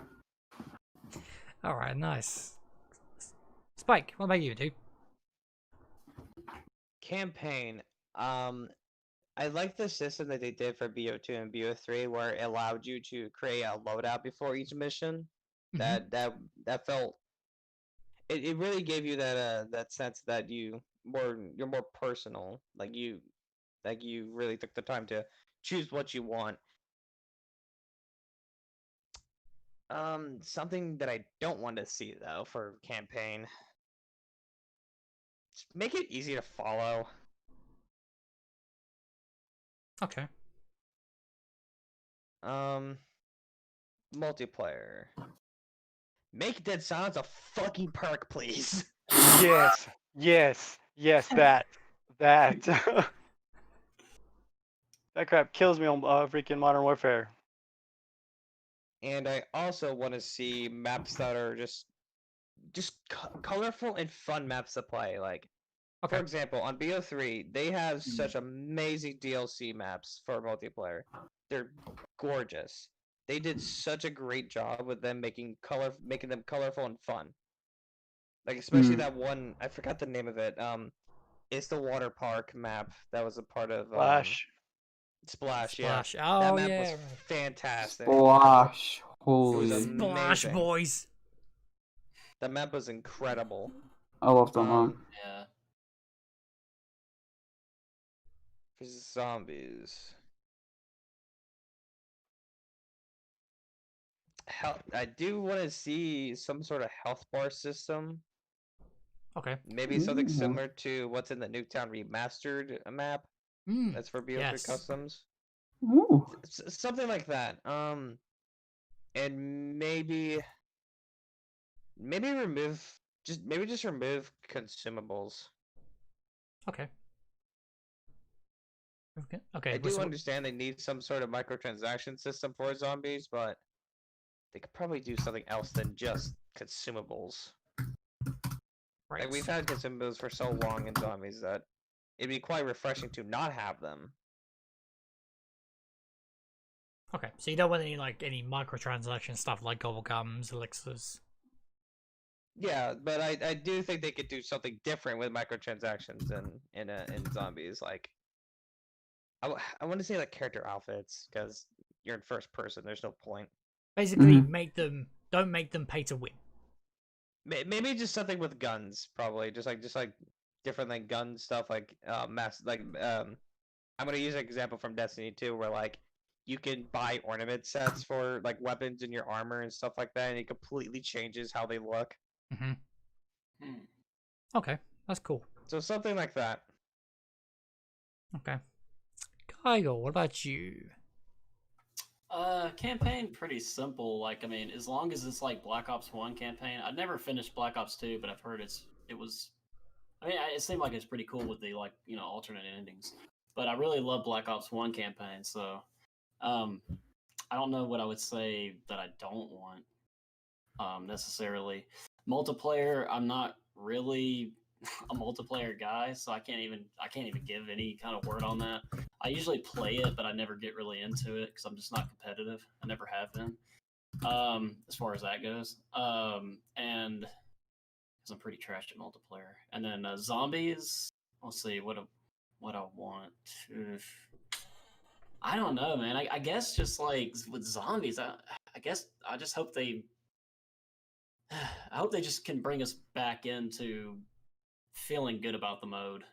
All right, nice. Spike, what about you, dude? Campaign. I like the system that they did for BO2 and BO3, where it allowed you to create a loadout before each mission. Mhm. That felt. It really gave you that sense that you're more personal. Like you really took the time to choose what you want. Something that I don't want to see though for campaign. Just make it easy to follow. Okay. Multiplayer. Make Dead Silence a fucking perk, please. Yes, that. That crap kills me on freaking Modern Warfare. And I also want to see maps that are just colorful and fun maps to play. Like, Okay. for example, on BO3, they have such amazing DLC maps for multiplayer. They're gorgeous. They did such a great job with them making them colorful and fun. Like especially that one, I forgot the name of it. It's the water park map that was a part of Splash. Yeah, Splash. Oh, that map yeah. was fantastic. Splash. It was Holy. Splash, amazing. boys. The map was incredible. I love that man. Yeah. For zombies. I do want to see some sort of health bar system. Okay. Maybe something similar to what's in the Nuketown Remastered map. That's for BO3 yes. Customs. Ooh. Something like that. And maybe remove consumables. Okay. Okay. I do understand they need some sort of microtransaction system for zombies, but they could probably do something else than just consumables. Right. Like we've had consumables for so long in zombies that it'd be quite refreshing to not have them. Okay, so you don't want any microtransaction stuff like gobble gums, elixirs. Yeah, but I do think they could do something different with microtransactions in zombies. Like I want to say like character outfits because you're in first person. There's no point. Basically, don't make them pay to win. Maybe just something with guns, probably just like different like gun stuff, like I'm gonna use an example from Destiny 2 where like you can buy ornament sets for like weapons in your armor and stuff like that, and it completely changes how they look. Okay, that's cool. So something like that. Okay, Kyle, what about you? Campaign pretty simple. Like, I mean, as long as it's like Black Ops 1 campaign. I've never finished Black Ops 2, but I've heard it seemed like it's pretty cool with the alternate endings. But I really love Black Ops 1 campaign, so I don't know what I would say that I don't want necessarily. Multiplayer, I'm not really a multiplayer guy, so I can't even give any kind of word on that. I usually play it, but I never get really into it because I'm just not competitive. I never have been, as far as that goes. And because I'm pretty trash at multiplayer. And then zombies. Let's see what I want. I don't know, man. I guess just like with zombies, I guess I just hope they. I hope they just can bring us back into feeling good about the mode.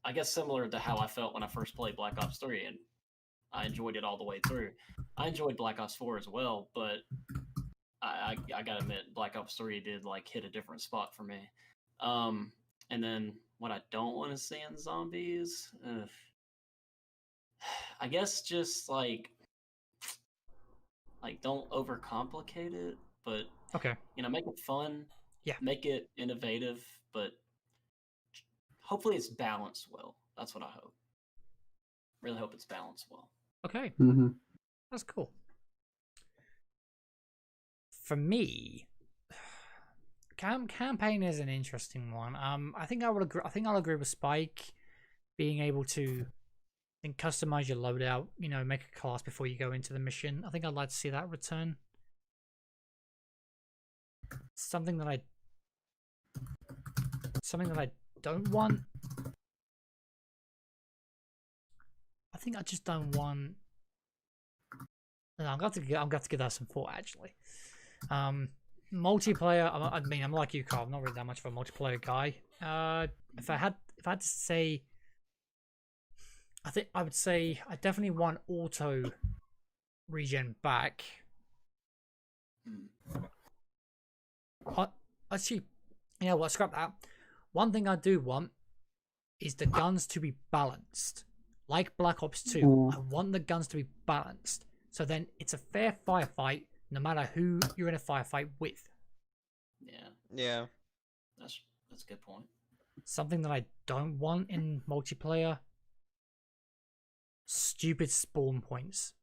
I guess similar to how I felt when I first played Black Ops 3, and I enjoyed it all the way through. I enjoyed Black Ops 4 as well, but I gotta admit, Black Ops 3 did like hit a different spot for me. And then what I don't want to see in zombies, I guess just like don't overcomplicate it, but Okay. make it fun. Yeah. Make it innovative, but hopefully it's balanced well. That's what I hope. Really hope it's balanced well. Okay. Mm-hmm. That's cool. For me, campaign is an interesting one. I think I would agree. I think I'll agree with Spike being able to customize your loadout. Make a class before you go into the mission. I think I'd like to see that return. Something that I don't want. I think I just don't want. No, I'm going to give that some thought actually. Multiplayer. I mean, I'm like you, Carl. I'm not really that much of a multiplayer guy. If I had to say, I would say I definitely want auto regen back. Actually, you know what? Scrap that. One thing I do want is the guns to be balanced, like Black Ops 2. I want the guns to be balanced, so then it's a fair firefight, no matter who you're in a firefight with. Yeah. That's a good point. Something that I don't want in multiplayer: stupid spawn points.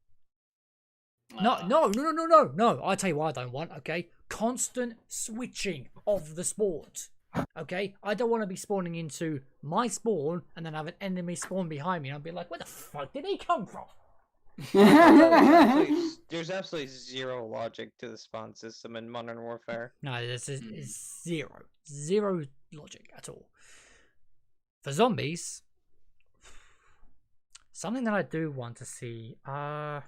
No. I'll tell you what I don't want, okay? Constant switching of the spawns. Okay? I don't want to be spawning into my spawn and then have an enemy spawn behind me and I'll be like, where the fuck did he come from? There's absolutely zero logic to the spawn system in Modern Warfare. No, this is zero logic at all. For zombies, something that I do want to see are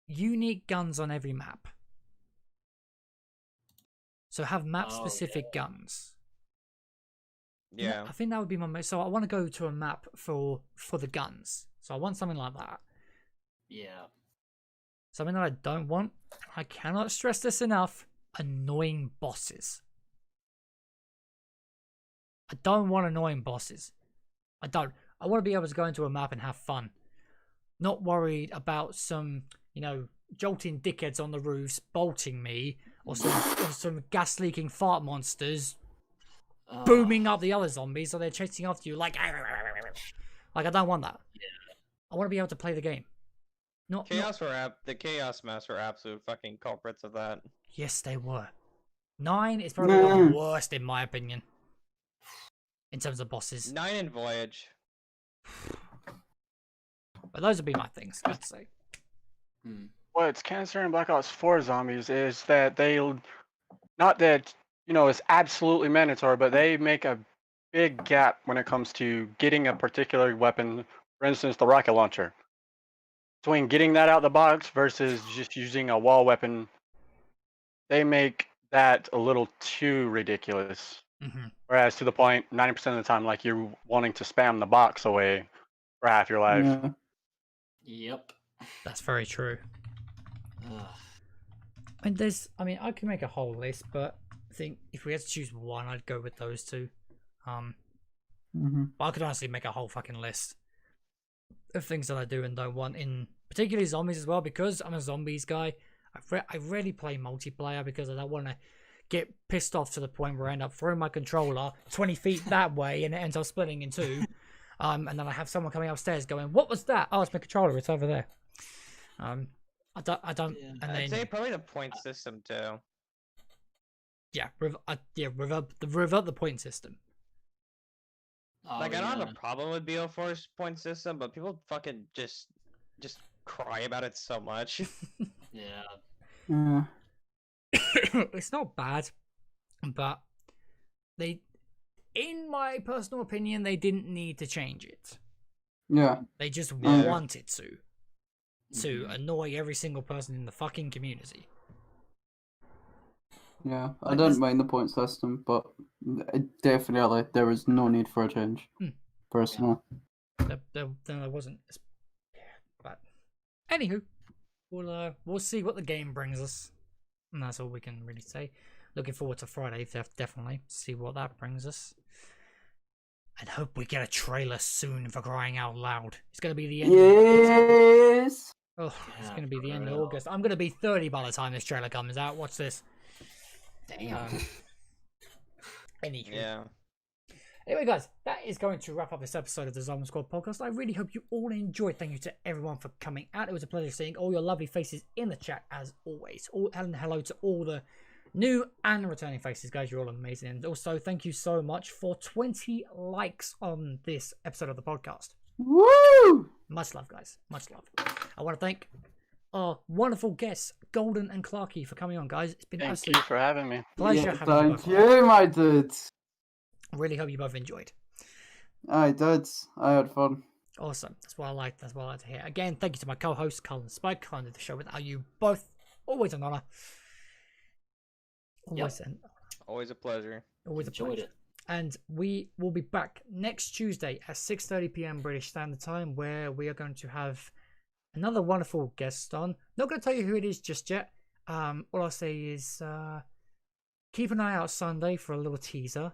unique guns on every map. So have map-specific guns. Yeah. I think that would be my most. So I want to go to a map for the guns. So I want something like that. Yeah. Something that I don't want, I cannot stress this enough, annoying bosses. I don't want annoying bosses. I don't. I want to be able to go into a map and have fun. Not worried about some, jolting dickheads on the roofs bolting me, or some gas-leaking fart monsters booming up the other zombies, so they're chasing after you like I don't want that. Yeah. I want to be able to play the game. The Chaos Maps were absolute fucking culprits of that. Yes, they were. 9 is probably the worst in my opinion. In terms of bosses. 9 and Voyage. But those would be my things, I'd say. What's cancer in Black Ops 4 zombies is that not that, it's absolutely mandatory, but they make a big gap when it comes to getting a particular weapon, for instance, the rocket launcher. Between getting that out of the box versus just using a wall weapon, they make that a little too ridiculous. Whereas to the point, 90% of the time, like you're wanting to spam the box away for half your life. Yeah. Yep. That's very true. And I can make a whole list, but I think if we had to choose one, I'd go with those two. But I could honestly make a whole fucking list of things that I do and don't want in particularly zombies as well, because I'm a zombies guy. I rarely play multiplayer because I don't want to get pissed off to the point where I end up throwing my controller 20 feet that way and it ends up splitting in two. And then I have someone coming upstairs going, "What was that?" "Oh, it's my controller. It's over there." I don't. Yeah. And I'd then say probably the point system too. revert the point system. I don't have a problem with BO4's point system, but people fucking just cry about it so much. Yeah. It's not bad, but in my personal opinion, they didn't need to change it. Yeah. They just wanted to annoy every single person in the fucking community. Yeah, I Like, don't this- mind the point system, but definitely there was no need for a change. Personally. there wasn't. Yeah, but anywho, we'll see what the game brings us, and that's all we can really say. Looking forward to Friday, definitely see what that brings us, and hope we get a trailer soon. For crying out loud, it's gonna be the end. Yes. Oh, it's Yeah, gonna be the end of real. August. I'm gonna be 30 by the time this trailer comes out. Watch this. Damn. Anywho. Yeah. Anyway, guys, that is going to wrap up this episode of the ZombSquad Podcast. I really hope you all enjoyed. Thank you to everyone for coming out. It was a pleasure seeing all your lovely faces in the chat, as always. And hello to all the new and returning faces, guys. You're all amazing. And also, thank you so much for 20 likes on this episode of the podcast. Woo! Much love, guys. Much love. I want to thank our wonderful guests, Goeldon and Clarky, for coming on, guys. It's been Thank absolute you for having me. pleasure Yeah, having you thank both on. you, my dudes. Really hope you both enjoyed. I did. I had fun. Awesome. That's what I like. That's what I like to hear. Again, thank you to my co-hosts, Carl and Spike. Can't do the show without you both. Always an honor. Always Always a pleasure. always a Enjoyed pleasure. it. And we will be back next Tuesday at 6:30 p.m. British Standard Time, where we are going to have another wonderful guest on. Not going to tell you who it is just yet. All I'll say is keep an eye out Sunday for a little teaser,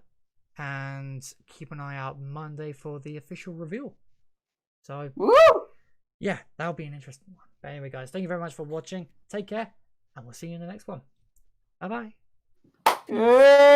and keep an eye out Monday for the official reveal. So Woo! yeah, that'll be an interesting one. But anyway, guys, thank you very much for watching. Take care, and we'll see you in the next one. Bye bye. Yeah.